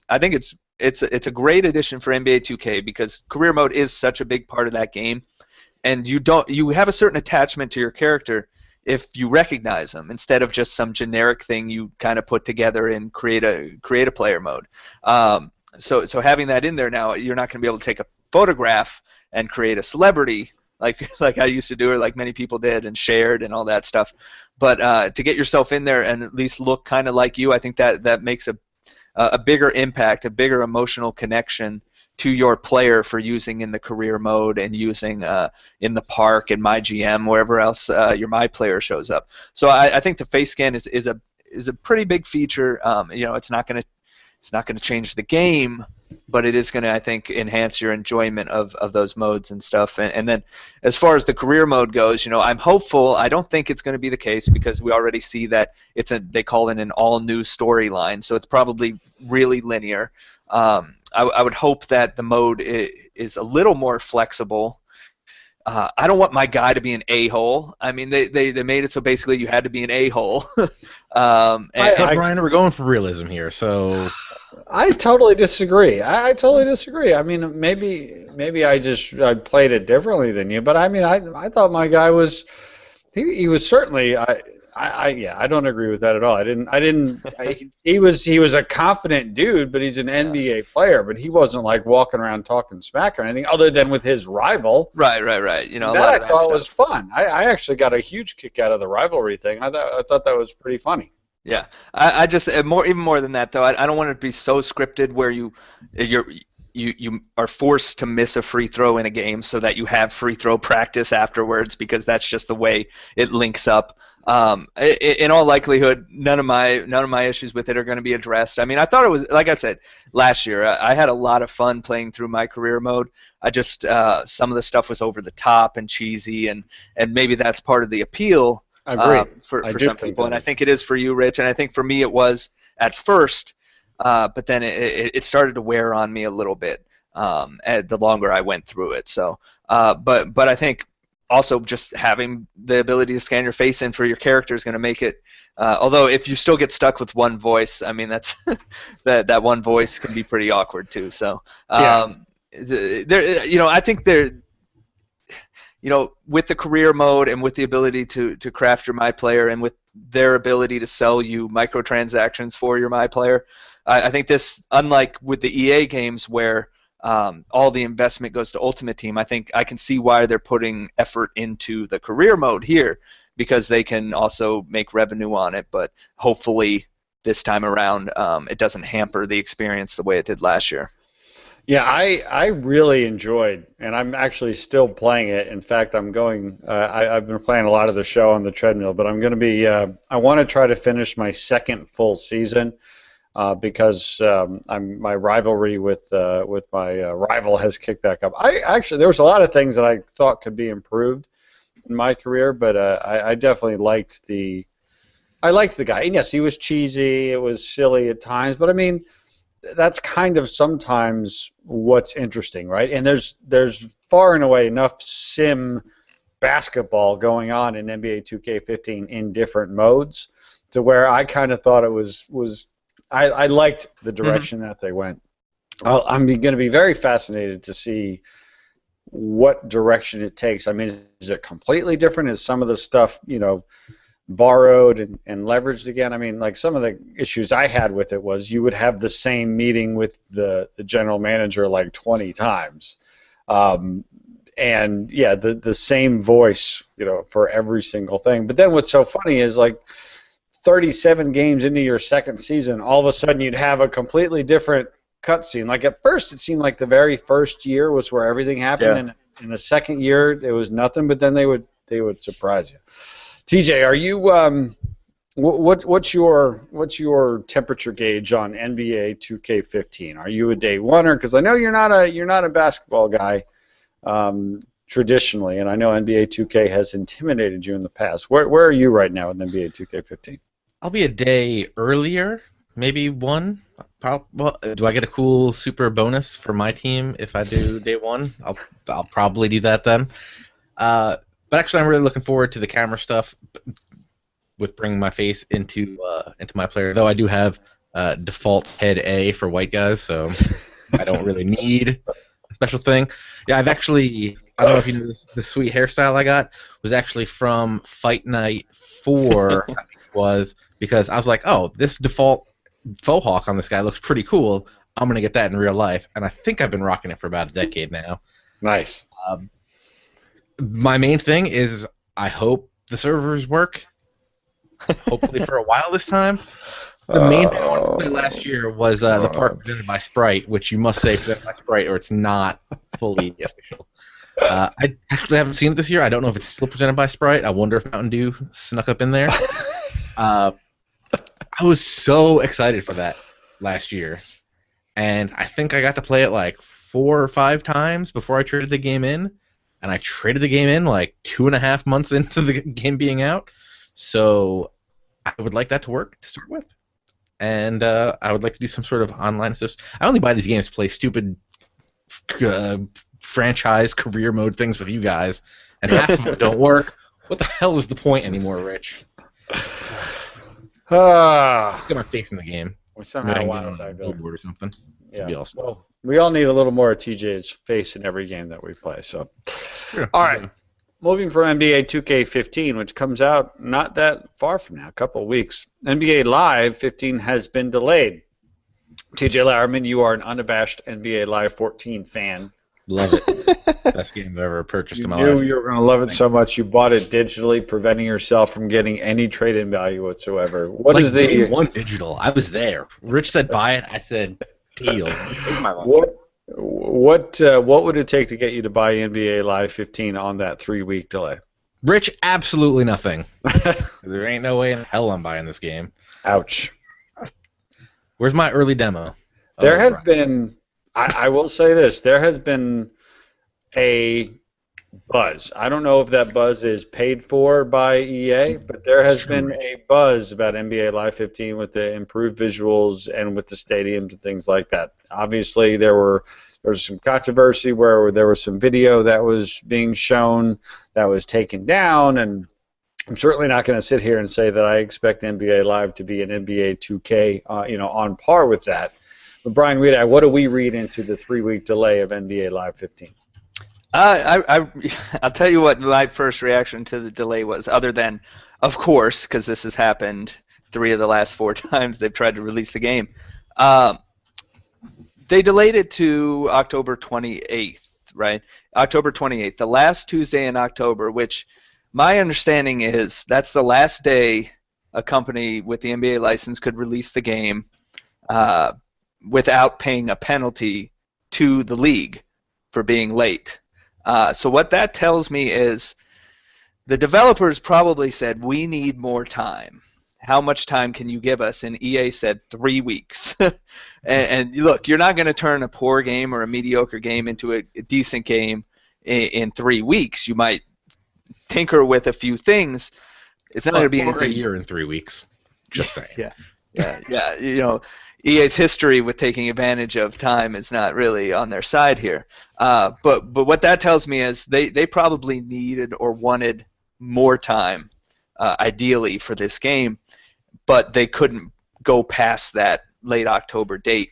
I think it's a great addition for NBA 2K because career mode is such a big part of that game, and you have a certain attachment to your character if you recognize them instead of just some generic thing you kind of put together and create a player mode. So having that in there now, you're not going to be able to take a photograph and create a celebrity like I used to do, or like many people did and shared and all that stuff. But to get yourself in there and at least look kind of like you, I think that makes a bigger impact, a bigger emotional connection to your player for using in the career mode and using in the park and my GM, wherever else your my player shows up. So I think the face scan is a pretty big feature. It's not going to change the game, but it is going to, I think, enhance your enjoyment of those modes and stuff. And then as far as the career mode goes, I'm hopeful. I don't think it's going to be the case because we already see that they call it an all-new storyline, so it's probably really linear. I would hope that the mode is a little more flexible. I don't want my guy to be an a-hole. I mean, they made it so basically you had to be an a-hole. Brian, we're going for realism here, so I totally disagree. I totally disagree. I mean, maybe I played it differently than you, but I mean, I thought my guy was he was certainly I don't agree with that at all. He was a confident dude, but he's an NBA player, but he wasn't like walking around talking smack or anything other than with his rival. Right. I thought was fun. I actually got a huge kick out of the rivalry thing. I thought that was pretty funny. Yeah, I just even more than that though. I don't want it to be so scripted where you are forced to miss a free throw in a game so that you have free throw practice afterwards because that's just the way it links up. In all likelihood, none of my issues with it are going to be addressed. I mean, I thought it was, like I said last year, I had a lot of fun playing through my career mode. I just some of the stuff was over the top and cheesy, and maybe that's part of the appeal. I agree. For some people, and I think it is for you, Rich, and I think for me it was at first, but then it started to wear on me a little bit the longer I went through it. So, but I think also just having the ability to scan your face in for your character is going to make it. Although if you still get stuck with one voice, I mean that's that one voice can be pretty awkward too. So, I think there. With the career mode and with the ability to craft your My Player and with their ability to sell you microtransactions for your My Player, I think this, unlike with the EA games where all the investment goes to Ultimate Team, I think I can see why they're putting effort into the career mode here because they can also make revenue on it, but hopefully this time around it doesn't hamper the experience the way it did last year. Yeah, I really enjoyed, and I'm actually still playing it. In fact, I'm going. I've been playing a lot of the show on the treadmill, but I'm going to be. I want to try to finish my second full season because my rivalry with my rival has kicked back up. There was a lot of things that I thought could be improved in my career, but I definitely liked the. I liked the guy, and yes, he was cheesy. It was silly at times, but I mean. That's kind of sometimes what's interesting, right? And there's far and away enough sim basketball going on in NBA 2K15 in different modes to where I kind of thought it was I liked the direction that they went. I'm going to be very fascinated to see what direction it takes. I mean, is it completely different? Is some of the stuff, borrowed and leveraged again. I mean, like some of the issues I had with it was you would have the same meeting with the general manager like 20 times. And yeah, the same voice, for every single thing. But then what's so funny is like 37 games into your second season, all of a sudden you'd have a completely different cutscene. Like at first it seemed like the very first year was where everything happened, and in the second year it was nothing. But then they would surprise you. TJ, are you what's your temperature gauge on NBA 2K15? Are you a day oneer? Because I know you're not a basketball guy traditionally, and I know NBA 2K has intimidated you in the past. Where are you right now with NBA 2K15? I'll be a day earlier, maybe one. Well, do I get a cool super bonus for my team if I do day one? I'll probably do that then. But actually, I'm really looking forward to the camera stuff with bringing my face into my player. Though I do have default head A for white guys, so I don't really need a special thing. Yeah, I don't know if you know this, the sweet hairstyle I got was actually from Fight Night 4. I think it was, because I was like, oh, this default faux hawk on this guy looks pretty cool. I'm gonna get that in real life, and I think I've been rocking it for about a decade now. Nice. My main thing is I hope the servers work. Hopefully for a while this time. The main thing I wanted to play last year was the park presented by Sprite, which you must say presented by Sprite or it's not fully official. I actually haven't seen it this year. I don't know if it's still presented by Sprite. I wonder if Mountain Dew snuck up in there. I was so excited for that last year, and I think I got to play it like 4 or 5 times before I traded the game in, and I traded the game in like 2.5 months into the game being out, so I would like that to work to start with, and I would like to do some sort of online stuff. I only buy these games to play stupid franchise career mode things with you guys, and half of them don't work. What the hell is the point anymore, Rich? Get my face in the game. Somehow Maybe I can why get don't on I a do it? billboard or something. Yeah. Be awesome. Well, we all need a little more of TJ's face in every game that we play. So, Sure. all right. Moving from NBA 2K15, which comes out not that far from now, a couple of weeks. NBA Live 15 has been delayed. TJ Lauerman, you are an unabashed NBA Live 14 fan. Love it. Best game I've ever purchased in my You life. knew you were going to love it so much you bought it digitally, preventing yourself from getting any trade-in value whatsoever. What like is day the one digital? I was there. Rich said buy it. I said deal. Take my money. what would it take to get you to buy NBA Live 15 on that 3-week delay? Rich, absolutely nothing. There ain't no way in hell I'm buying this game. Ouch. Where's my early demo? There has been, I will say this, there has been a buzz. I don't know if that buzz is paid for by EA, but there has been a buzz about NBA Live 15 with the improved visuals and with the stadiums and things like that. Obviously, there was some controversy where there was some video that was being shown that was taken down, and I'm certainly not going to sit here and say that I expect NBA Live to be an NBA 2K, on par with that. But Brian Weed, what do we read into the 3-week delay of NBA Live 15? I'll tell you what my first reaction to the delay was, other than, of course, because this has happened 3 of the last 4 times they've tried to release the game. They delayed it to October 28th, right? October 28th, the last Tuesday in October, which my understanding is that's the last day a company with the NBA license could release the game without paying a penalty to the league for being late. So what that tells me is the developers probably said, we need more time. How much time can you give us? And EA said 3 weeks. and look, you're not going to turn a poor game or a mediocre game into a decent game in 3 weeks. You might tinker with a few things. It's not going to be anything. A year in 3 weeks. Just saying. Yeah. You know, EA's history with taking advantage of time is not really on their side here. But what that tells me is they probably needed or wanted more time, ideally, for this game, but they couldn't go past that late October date.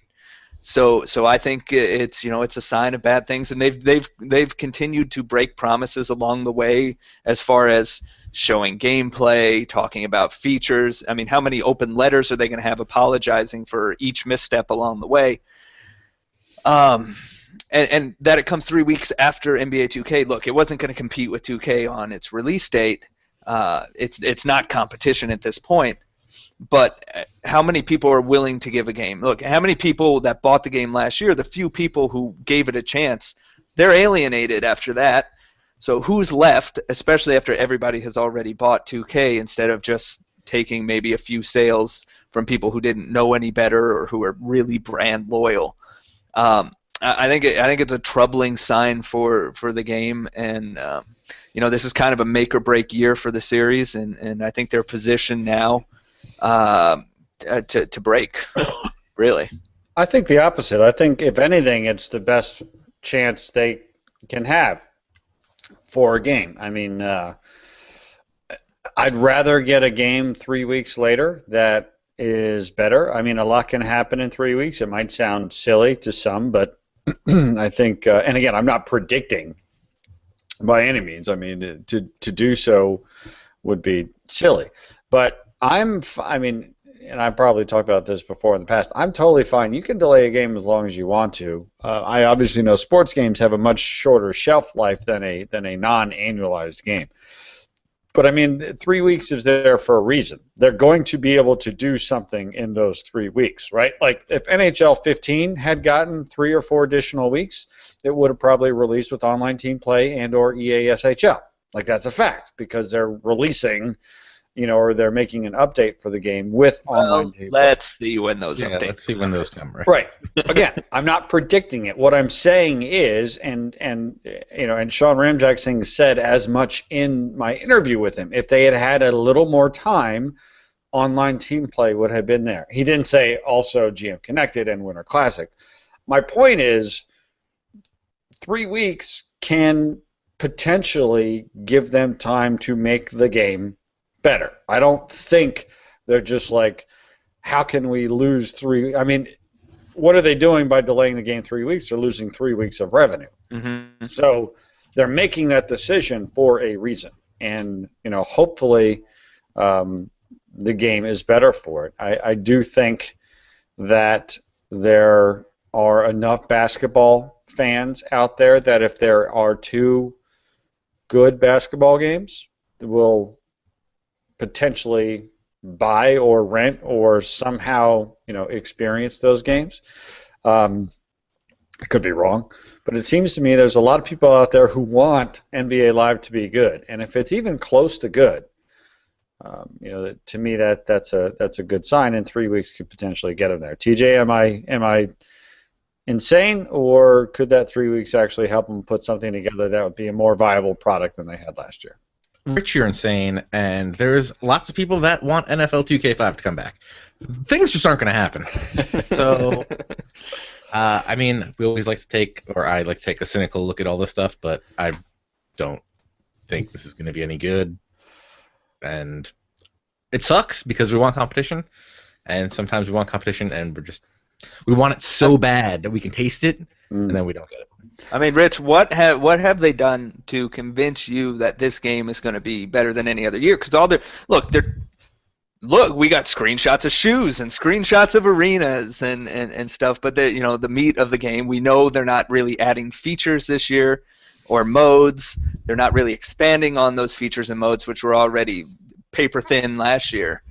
So I think it's it's a sign of bad things, and they've continued to break promises along the way as far as showing gameplay, talking about features. I mean, how many open letters are they going to have apologizing for each misstep along the way? And that it comes 3 weeks after NBA 2K. Look, it wasn't going to compete with 2K on its release date. It's not competition at this point. But how many people are willing to give a game? Look, how many people that bought the game last year, the few people who gave it a chance, they're alienated after that. So who's left, especially after everybody has already bought 2K, instead of just taking maybe a few sales from people who didn't know any better or who are really brand loyal? I think it's a troubling sign for the game, and this is kind of a make or break year for the series, and I think they're positioned now to break, really. I think the opposite. I think, if anything, it's the best chance they can have for a game. I mean, I'd rather get a game 3 weeks later that is better. I mean, a lot can happen in 3 weeks. It might sound silly to some, but I think, and again, I'm not predicting by any means. I mean, to do so would be silly. But I mean, and I've probably talked about this before in the past, I'm totally fine. You can delay a game as long as you want to. I obviously know sports games have a much shorter shelf life than a non-annualized game. But I mean, 3 weeks is there for a reason. They're going to be able to do something in those 3 weeks, right? Like, if NHL 15 had gotten 3 or 4 additional weeks, it would have probably released with online team play and or EA SHL. Like, that's a fact, because they're releasing, or they're making an update for the game with online team play. Let's see when those updates. Let's see when those come. Right. Again, I'm not predicting it. What I'm saying is, and Sean Ramjack Singh said as much in my interview with him, if they had had a little more time, online team play would have been there. He didn't say also GM Connected and Winter Classic. My point is, 3 weeks can potentially give them time to make the game better. I don't think they're just like, how can we lose 3? I mean, what are they doing by delaying the game 3 weeks? They're losing 3 weeks of revenue. Mm-hmm. So they're making that decision for a reason, and hopefully the game is better for it. I do think that there are enough basketball fans out there that if there are 2 good basketball games, will potentially buy or rent or somehow experience those games. I could be wrong, but it seems to me there's a lot of people out there who want NBA Live to be good, and if it's even close to good, to me that's a good sign, and 3 weeks could potentially get them there. TJ, am I insane, or could that 3 weeks actually help them put something together that would be a more viable product than they had last year? Rich, you're insane, and there's lots of people that want NFL 2K5 to come back. Things just aren't going to happen. So, I mean, we always like to take, or I like to take a cynical look at all this stuff, but I don't think this is going to be any good. And it sucks because we want competition, and sometimes we want competition, and we want it so bad that we can taste it, and then we don't get it. I mean, Rich, what have they done to convince you that this game is going to be better than any other year? Because we got screenshots of shoes and screenshots of arenas and stuff, but the meat of the game, we know they're not really adding features this year or modes. They're not really expanding on those features and modes, which were already paper thin last year.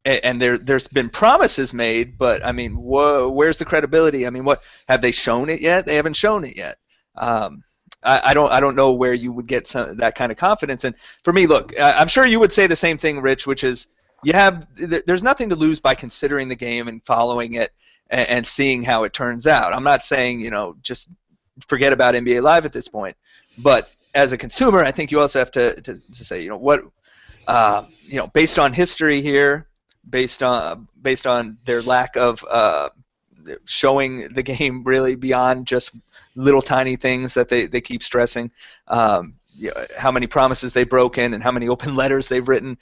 And there's been promises made, but I mean, where's the credibility? I mean, what have they shown it yet? They haven't shown it yet. I don't know where you would get that kind of confidence. And for me, look, I'm sure you would say the same thing, Rich, which is there's nothing to lose by considering the game and following it and seeing how it turns out. I'm not saying just forget about NBA Live at this point, but as a consumer, I think you also have to say what based on history here. Based on their lack of showing the game really beyond just little tiny things that they keep stressing, how many promises they've broken and how many open letters they've written,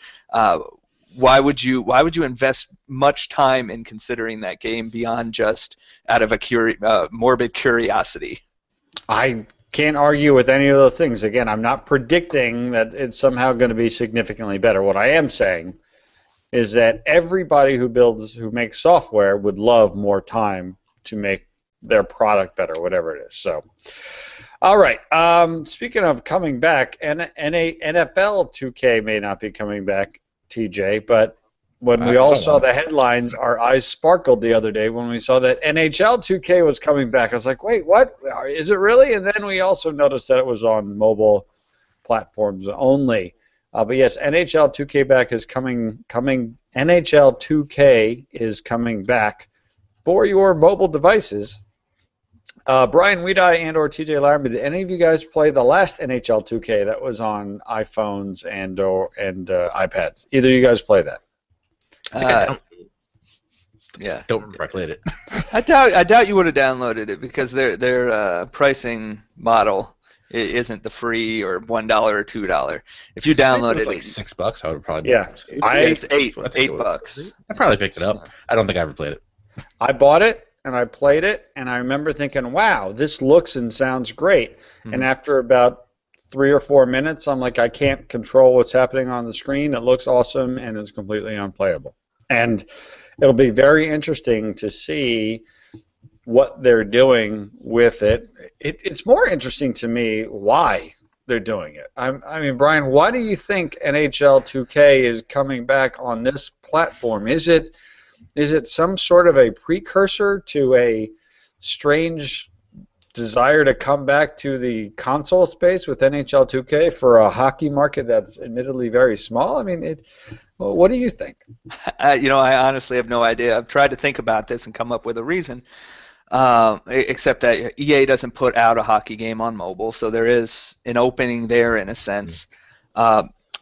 why would you invest much time in considering that game beyond just out of a morbid curiosity? I can't argue with any of those things. Again, I'm not predicting that it's somehow going to be significantly better. What I am saying is that everybody who makes software would love more time to make their product better, whatever it is. So, all right. Speaking of coming back, NFL 2K may not be coming back, TJ, but when we all saw the headlines, our eyes sparkled the other day when we saw that NHL 2K was coming back. I was like, wait, what? Is it really? And then we also noticed that it was on mobile platforms only. But yes, NHL 2K back is coming. NHL 2K is coming back for your mobile devices. Brian Weedeye and/or TJ Larrabee, did any of you guys play the last NHL 2K that was on iPhones and iPads? Either of you guys play that? Yeah, don't remember I played it. I doubt you would have downloaded it because their pricing model isn't the free or $1 or $2. If you download it, like $6, I would probably. Yeah, it's $8. I probably picked it up. I don't think I ever played it. I bought it and I played it, and I remember thinking, "Wow, this looks and sounds great." Mm-hmm. And after about 3 or 4 minutes, I'm like, I can't control what's happening on the screen. It looks awesome, and it's completely unplayable. And it'll be very interesting to see what they're doing with it. It's more interesting to me why they're doing it. I mean, Brian, why do you think NHL 2K is coming back on this platform? Is it some sort of a precursor to a strange desire to come back to the console space with NHL 2K for a hockey market that's admittedly very small? I mean, what do you think? I honestly have no idea. I've tried to think about this and come up with a reason, except that EA doesn't put out a hockey game on mobile, so there is an opening there in a sense.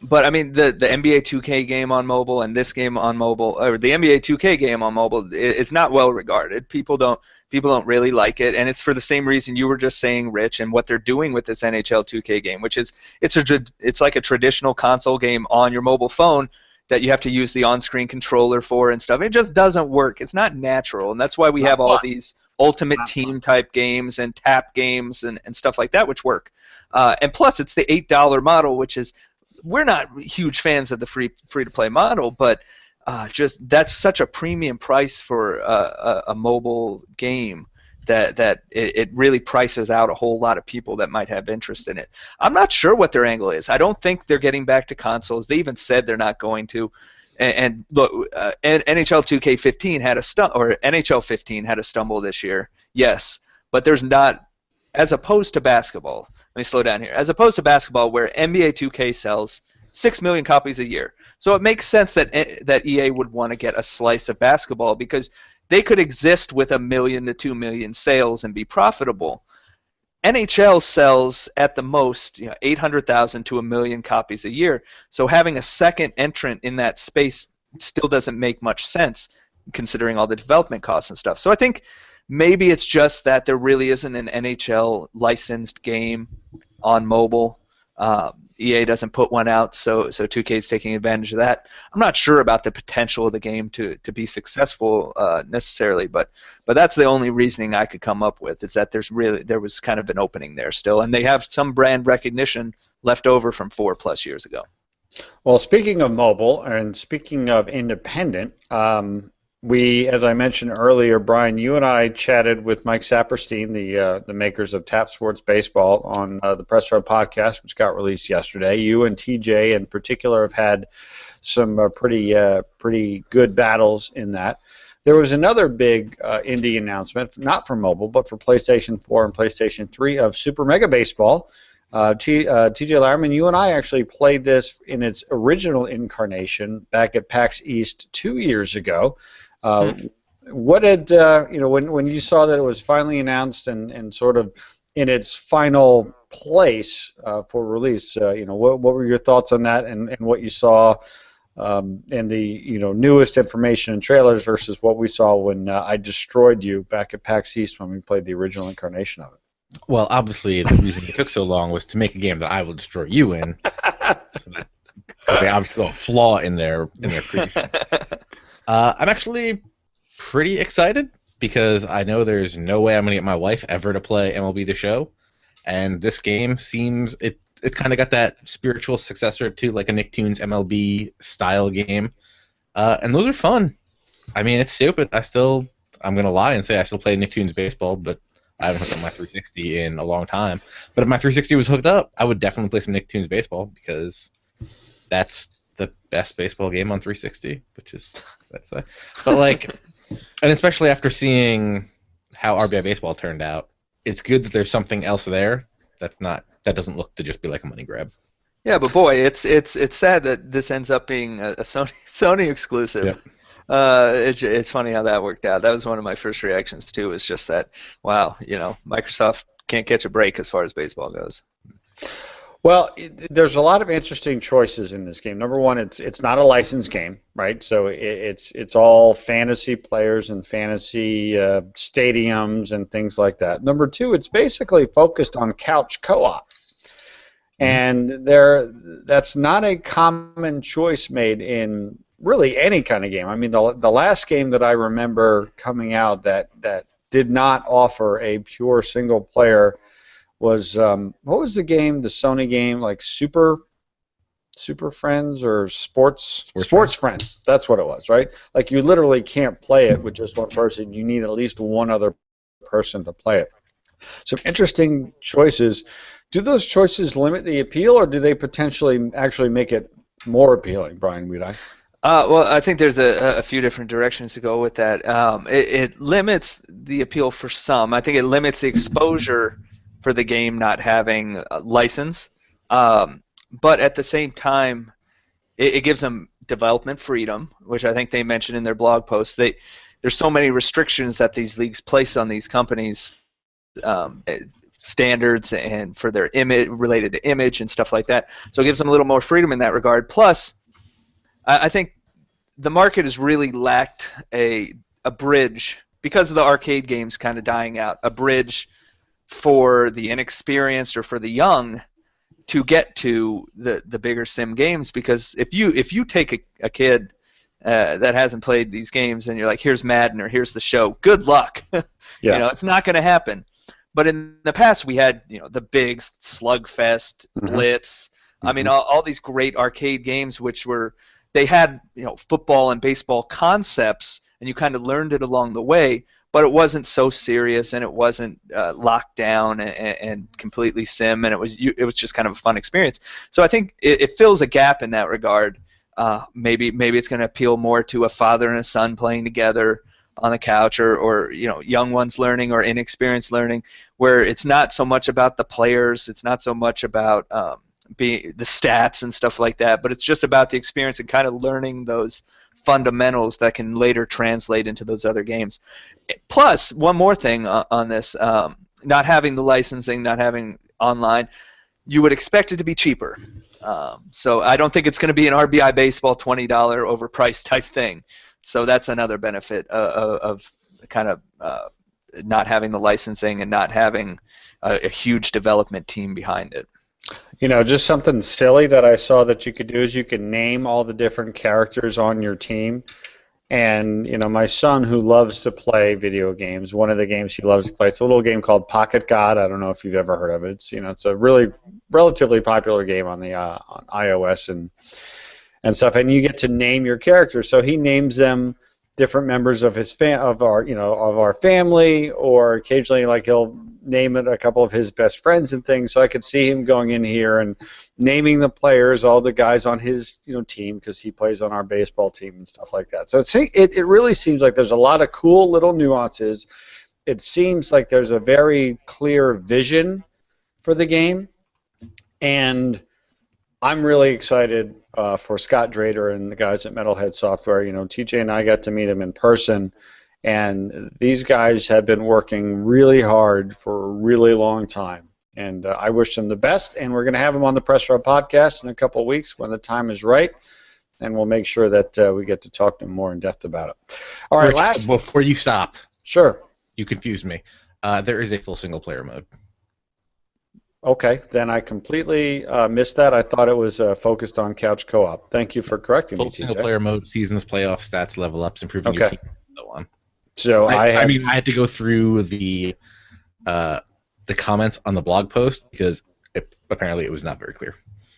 But I mean, the NBA 2K game on mobile and this game on mobile, or the NBA 2K game on mobile, it's not well regarded. People don't really like it, and it's for the same reason you were just saying, Rich, and what they're doing with this NHL 2K game, which is it's like a traditional console game on your mobile phone that you have to use the on-screen controller for and stuff. It just doesn't work. It's not natural, and that's why we have all these Ultimate Team type games and tap games and stuff like that, which work. And plus, it's the $8 model, which is, we're not huge fans of the free-to-play model, but just that's such a premium price for a mobile game that it really prices out a whole lot of people that might have interest in it. I'm not sure what their angle is. I don't think they're getting back to consoles. They even said they're not going to. And look, NHL 2K15 had or NHL 15 had a stumble this year. Yes, but there's not, as opposed to basketball. Let me slow down here. As opposed to basketball, where NBA 2K sells 6 million copies a year, so it makes sense that EA would want to get a slice of basketball because they could exist with 1 million to 2 million sales and be profitable. NHL sells at the most 800,000 to 1 million copies a year, so having a second entrant in that space still doesn't make much sense considering all the development costs and stuff. So I think maybe it's just that there really isn't an NHL licensed game on mobile. EA doesn't put one out, so 2K is taking advantage of that. I'm not sure about the potential of the game to be successful necessarily, but that's the only reasoning I could come up with, is that there was kind of an opening there still, and they have some brand recognition left over from 4+ years ago. Well, speaking of mobile and speaking of independent, we, as I mentioned earlier, Brian, you and I chatted with Mike Saperstein, the makers of Tap Sports Baseball, on the Press Run podcast, which got released yesterday. You and TJ in particular have had some pretty good battles in that. There was another big indie announcement, not for mobile, but for PlayStation 4 and PlayStation 3, of Super Mega Baseball. TJ Larman, you and I actually played this in its original incarnation back at PAX East 2 years ago. What did when you saw that it was finally announced and sort of in its final place for release? What were your thoughts on that and what you saw in the newest information and trailers versus what we saw when I destroyed you back at PAX East when we played the original incarnation of it? Well, obviously the reason it took so long was to make a game that I will destroy you in. So So they obviously saw a flaw in their preview. I'm actually pretty excited because I know there's no way I'm gonna get my wife ever to play MLB The Show, and this game seems it's kind of got that spiritual successor to like a Nicktoons MLB style game, and those are fun. I mean, it's stupid. I'm gonna lie and say I still play Nicktoons baseball, but I haven't hooked up my 360 in a long time. But if my 360 was hooked up, I would definitely play some Nicktoons baseball because that's the best baseball game on 360, which is that's but like, and especially after seeing how RBI baseball turned out, it's good that there's something else there that doesn't look to just be like a money grab. Yeah, but boy, it's sad that this ends up being a Sony exclusive. Yep. It's funny how that worked out. That was one of my first reactions too. Was just that, wow, Microsoft can't catch a break as far as baseball goes. Well, there's a lot of interesting choices in this game. Number one, it's not a licensed game, right? So it's all fantasy players and fantasy stadiums and things like that. Number two, it's basically focused on couch co-op, and that's not a common choice made in really any kind of game. I mean, the last game that I remember coming out that did not offer a pure single player was what was the game? The Sony game, like Super Friends or Sports Friends. That's what it was, right? Like you literally can't play it with just one person. You need at least one other person to play it. Some interesting choices. Do those choices limit the appeal, or do they potentially actually make it more appealing, Brian Weedeye? Well, I think there's a few different directions to go with that. It limits the appeal for some. I think it limits the exposure for the game not having a license. But at the same time, it gives them development freedom, which I think they mentioned in their blog post. There's so many restrictions that these leagues place on these companies, standards and for their image, related to image and stuff like that. So it gives them a little more freedom in that regard. Plus, I think the market has really lacked a bridge, because of the arcade games kind of dying out, a bridge for the inexperienced or for the young to get to the bigger sim games. Because if you take a kid that hasn't played these games and you're like, here's Madden or here's the show, good luck. Yeah. It's not going to happen. But in the past we had the big Slugfest, Blitz. I mean, all these great arcade games they had football and baseball concepts, and you kind of learned it along the way, but it wasn't so serious, and it wasn't locked down and completely sim, and it was just kind of a fun experience. So I think it fills a gap in that regard. Maybe it's going to appeal more to a father and a son playing together on the couch, or young ones learning or inexperienced learning, where it's not so much about the players, it's not so much about the stats and stuff like that, but it's just about the experience and kind of learning those fundamentals that can later translate into those other games. Plus, one more thing on this, not having the licensing, not having online, you would expect it to be cheaper. So I don't think it's going to be an RBI baseball $20 overpriced type thing. So that's another benefit of kind of not having the licensing and not having a huge development team behind it. Just something silly that I saw that you could do is you can name all the different characters on your team. And, my son, who loves to play video games, one of the games he loves to play, it's a little game called Pocket God. I don't know if you've ever heard of it. It's a really relatively popular game on the on iOS and stuff. And you get to name your characters. So he names them different members of our family, or occasionally like he'll name it a couple of his best friends and things. So I could see him going in here and naming the players, all the guys on his team, because he plays on our baseball team and stuff like that. So it really seems like there's a lot of cool little nuances. It seems like there's a very clear vision for the game, and I'm really excited for Scott Drader and the guys at Metalhead Software. TJ and I got to meet him in person, and these guys have been working really hard for a really long time. And I wish them the best, and we're going to have them on the Press Row podcast in a couple of weeks when the time is right, and we'll make sure that we get to talk to them more in depth about it. All right, Rich, before you stop. Sure. You confused me. There is a full single-player mode. Okay, then I completely missed that. I thought it was focused on couch co-op. Thank you for correcting me, Full single TJ. player mode, seasons, playoff stats, level ups, improving your Okay, team, and so on. so I I have. mean, I had to go through the comments on the blog post because apparently it was not very clear.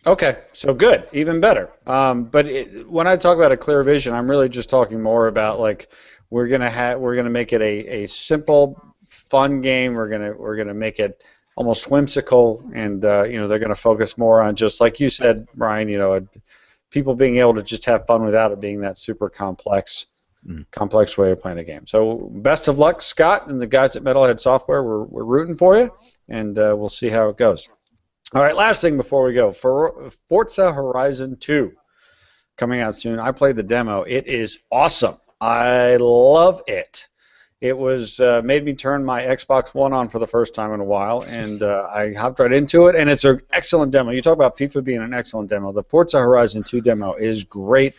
Okay, so good, even better. When I talk about a clear vision, I'm really just talking more about like we're gonna make it a simple, fun game. We're gonna make it almost whimsical, and they're gonna focus more on just like you said, Brian. People being able to just have fun without it being that super complex way of playing a game. So best of luck, Scott, and the guys at Metalhead Software. We're rooting for you, and we'll see how it goes. All right, last thing before we go. For Forza Horizon 2 coming out soon. I played the demo. It is awesome. I love it. It was made me turn my Xbox One on for the first time in a while, and I hopped right into it, and it's an excellent demo. You talk about FIFA being an excellent demo. The Forza Horizon 2 demo is great.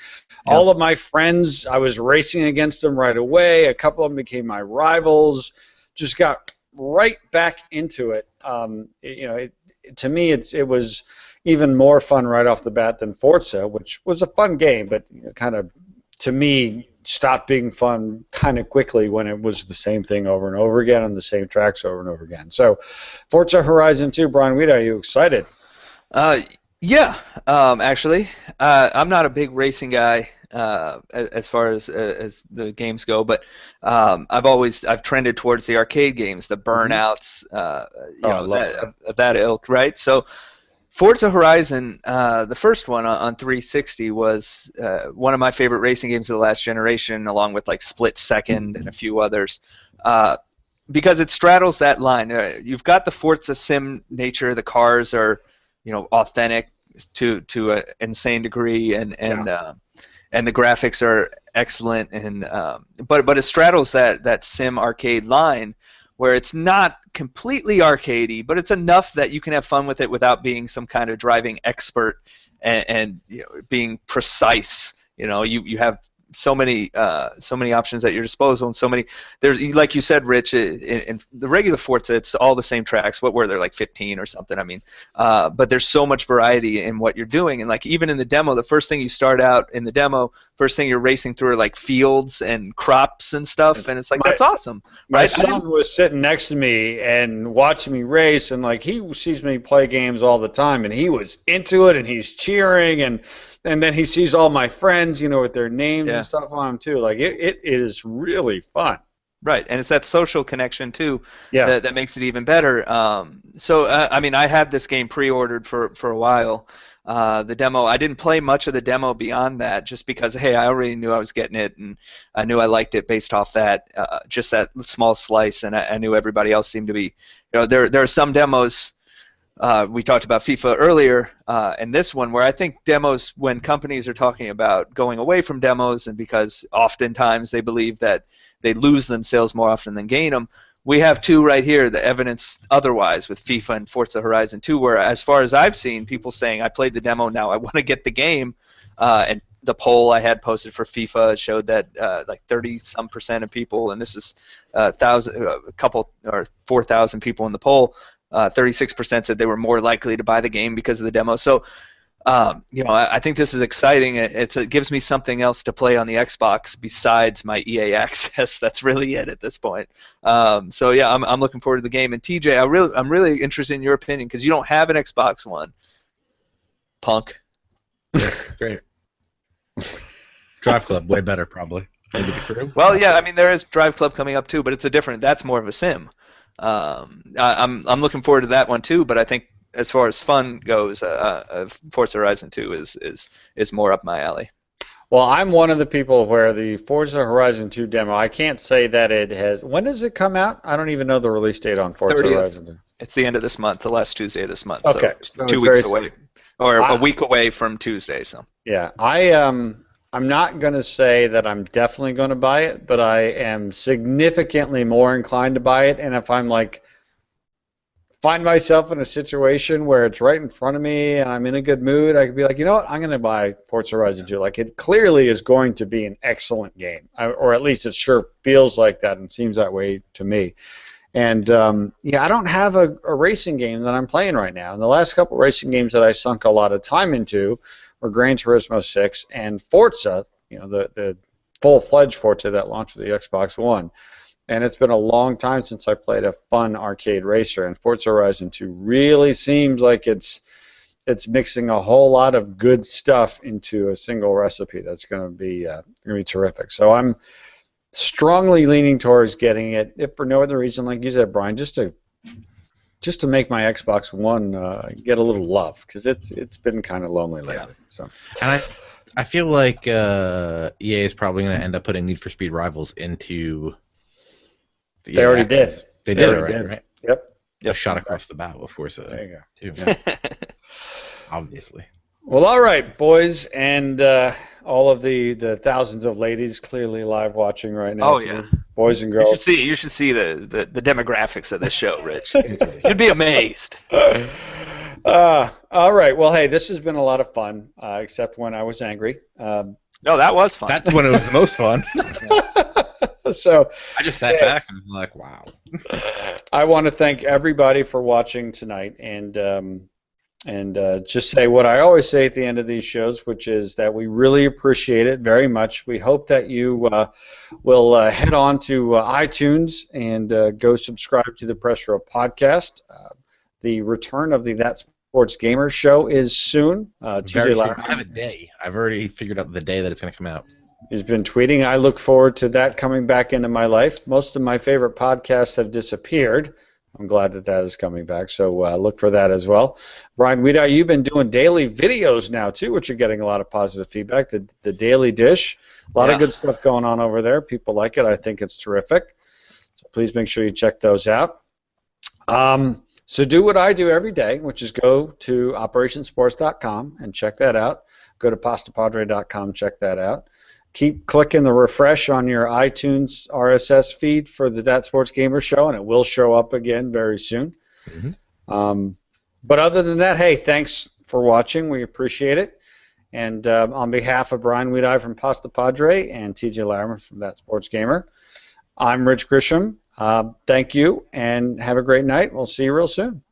Yep. All of my friends, I was racing against them right away. A couple of them became my rivals. Just got right back into it. To me, it was even more fun right off the bat than Forza, which was a fun game, but kind of, to me, stopped being fun kind of quickly when it was the same thing over and over again on the same tracks over and over again. So, Forza Horizon 2, Brian Weed, are you excited? Yeah, actually, I'm not a big racing guy as far as the games go, but I've trended towards the arcade games, the Burnouts, I love that. of that ilk, right? So Forza Horizon, the first one on 360, was one of my favorite racing games of the last generation, along with like Split Second and a few others. Because it straddles that line. You've got the Forza sim nature. The cars are, authentic to an insane degree, and the graphics are excellent. And but it straddles that sim arcade line, where it's not completely arcadey, but it's enough that you can have fun with it without being some kind of driving expert and being precise. You have so many options at your disposal, and so many. There's, like you said, Rich, in the regular Forza, it's all the same tracks. What were there, like 15 or something? I mean, but there's so much variety in what you're doing, and like even in the demo, the first thing you start out in the demo, first thing you're racing through are like fields and crops and stuff, and it's like that's awesome. My Right? son was sitting next to me and watching me race, and like he sees me play games all the time, and he was into it, and he's cheering, and then he sees all my friends, with their names and stuff on them too. Like it is really fun. Right, and it's that social connection too that makes it even better. I mean, I had this game pre-ordered for a while. The demo, I didn't play much of the demo beyond that, just because, hey, I already knew I was getting it, and I knew I liked it based off that, just that small slice, and I knew everybody else seemed to be, there are some demos. We talked about FIFA earlier, and this one, where I think demos, when companies are talking about going away from demos, and because oftentimes they believe that they lose themselves more often than gain them, we have two right here, the evidence otherwise, with FIFA and Forza Horizon 2, where as far as I've seen, people saying, I played the demo, now I want to get the game, and the poll I had posted for FIFA showed that like 30-some% of people, and this is a couple or 4,000 people in the poll, 36% said they were more likely to buy the game because of the demo. So, I think this is exciting. It gives me something else to play on the Xbox besides my EA access. That's really it at this point. So yeah, I'm looking forward to the game. And TJ, I'm really interested in your opinion, because you don't have an Xbox One. Punk. Yeah, great. Drive Club, way better probably. Maybe the Crew. Well, yeah, I mean there is Drive Club coming up too, but it's that's more of a sim. I'm looking forward to that one too, but I think as far as fun goes, Forza Horizon 2 is more up my alley. Well, I'm one of the people where the Forza Horizon 2 demo, I can't say that it has. When does it come out? I don't even know the release date on Forza 30th. Horizon 2. It's the end of this month, the last Tuesday of this month. Okay. So 2 weeks away, or a week away from Tuesday. So yeah, I'm not going to say that I'm definitely going to buy it, but I am significantly more inclined to buy it. And if I'm like, find myself in a situation where it's right in front of me and I'm in a good mood, I could be like, you know what, I'm going to buy Forza Horizon 2. Like, it clearly is going to be an excellent game, or at least it sure feels like that and seems that way to me. And I don't have a racing game that I'm playing right now. And the last couple racing games that I sunk a lot of time into were Gran Turismo 6 and Forza, the full-fledged Forza that launched with the Xbox One. And it's been a long time since I played a fun arcade racer, and Forza Horizon 2 really seems like it's mixing a whole lot of good stuff into a single recipe that's going to be terrific. So I'm strongly leaning towards getting it, if for no other reason, like you said, Brian, just to make my Xbox One get a little love, because it's been kind of lonely lately. Yeah. So. And I feel like EA is probably going to end up putting Need for Speed Rivals into. They already did. They did already, right? Yep. A shot across the bow with Forza. There you go. Too. Yeah. Obviously. Well, all right, boys, and all of the thousands of ladies clearly live watching right now. Oh, too. yeah. Boys and girls. You should see the demographics of this show, Rich. You'd be amazed. All right. Well, hey, this has been a lot of fun, except when I was angry. No, that was fun. That's when it was the most fun. So I just sat back and was like, wow. I want to thank everybody for watching tonight, and just say what I always say at the end of these shows, which is that we really appreciate it very much. We hope that you will head on to iTunes and go subscribe to the Press Row podcast. The return of the That Sports Gamer show is soon. Very soon. I have a day. I've already figured out the day that it's going to come out. He's been tweeting. I look forward to that coming back into my life. Most of my favorite podcasts have disappeared. I'm glad that is coming back, so look for that as well. Brian Weedi, you've been doing daily videos now, too, which are getting a lot of positive feedback. The Daily Dish, a lot of good stuff going on over there. People like it. I think it's terrific. So please make sure you check those out. So do what I do every day, which is go to operationsports.com and check that out. Go to pastapadre.com, check that out. Keep clicking the refresh on your iTunes RSS feed for the That Sports Gamer show, and it will show up again very soon. Mm-hmm. But other than that, hey, thanks for watching. We appreciate it. And on behalf of Brian Weedi from Pasta Padre and TJ Larimer from That Sports Gamer, I'm Rich Grisham. Thank you, and have a great night. We'll see you real soon.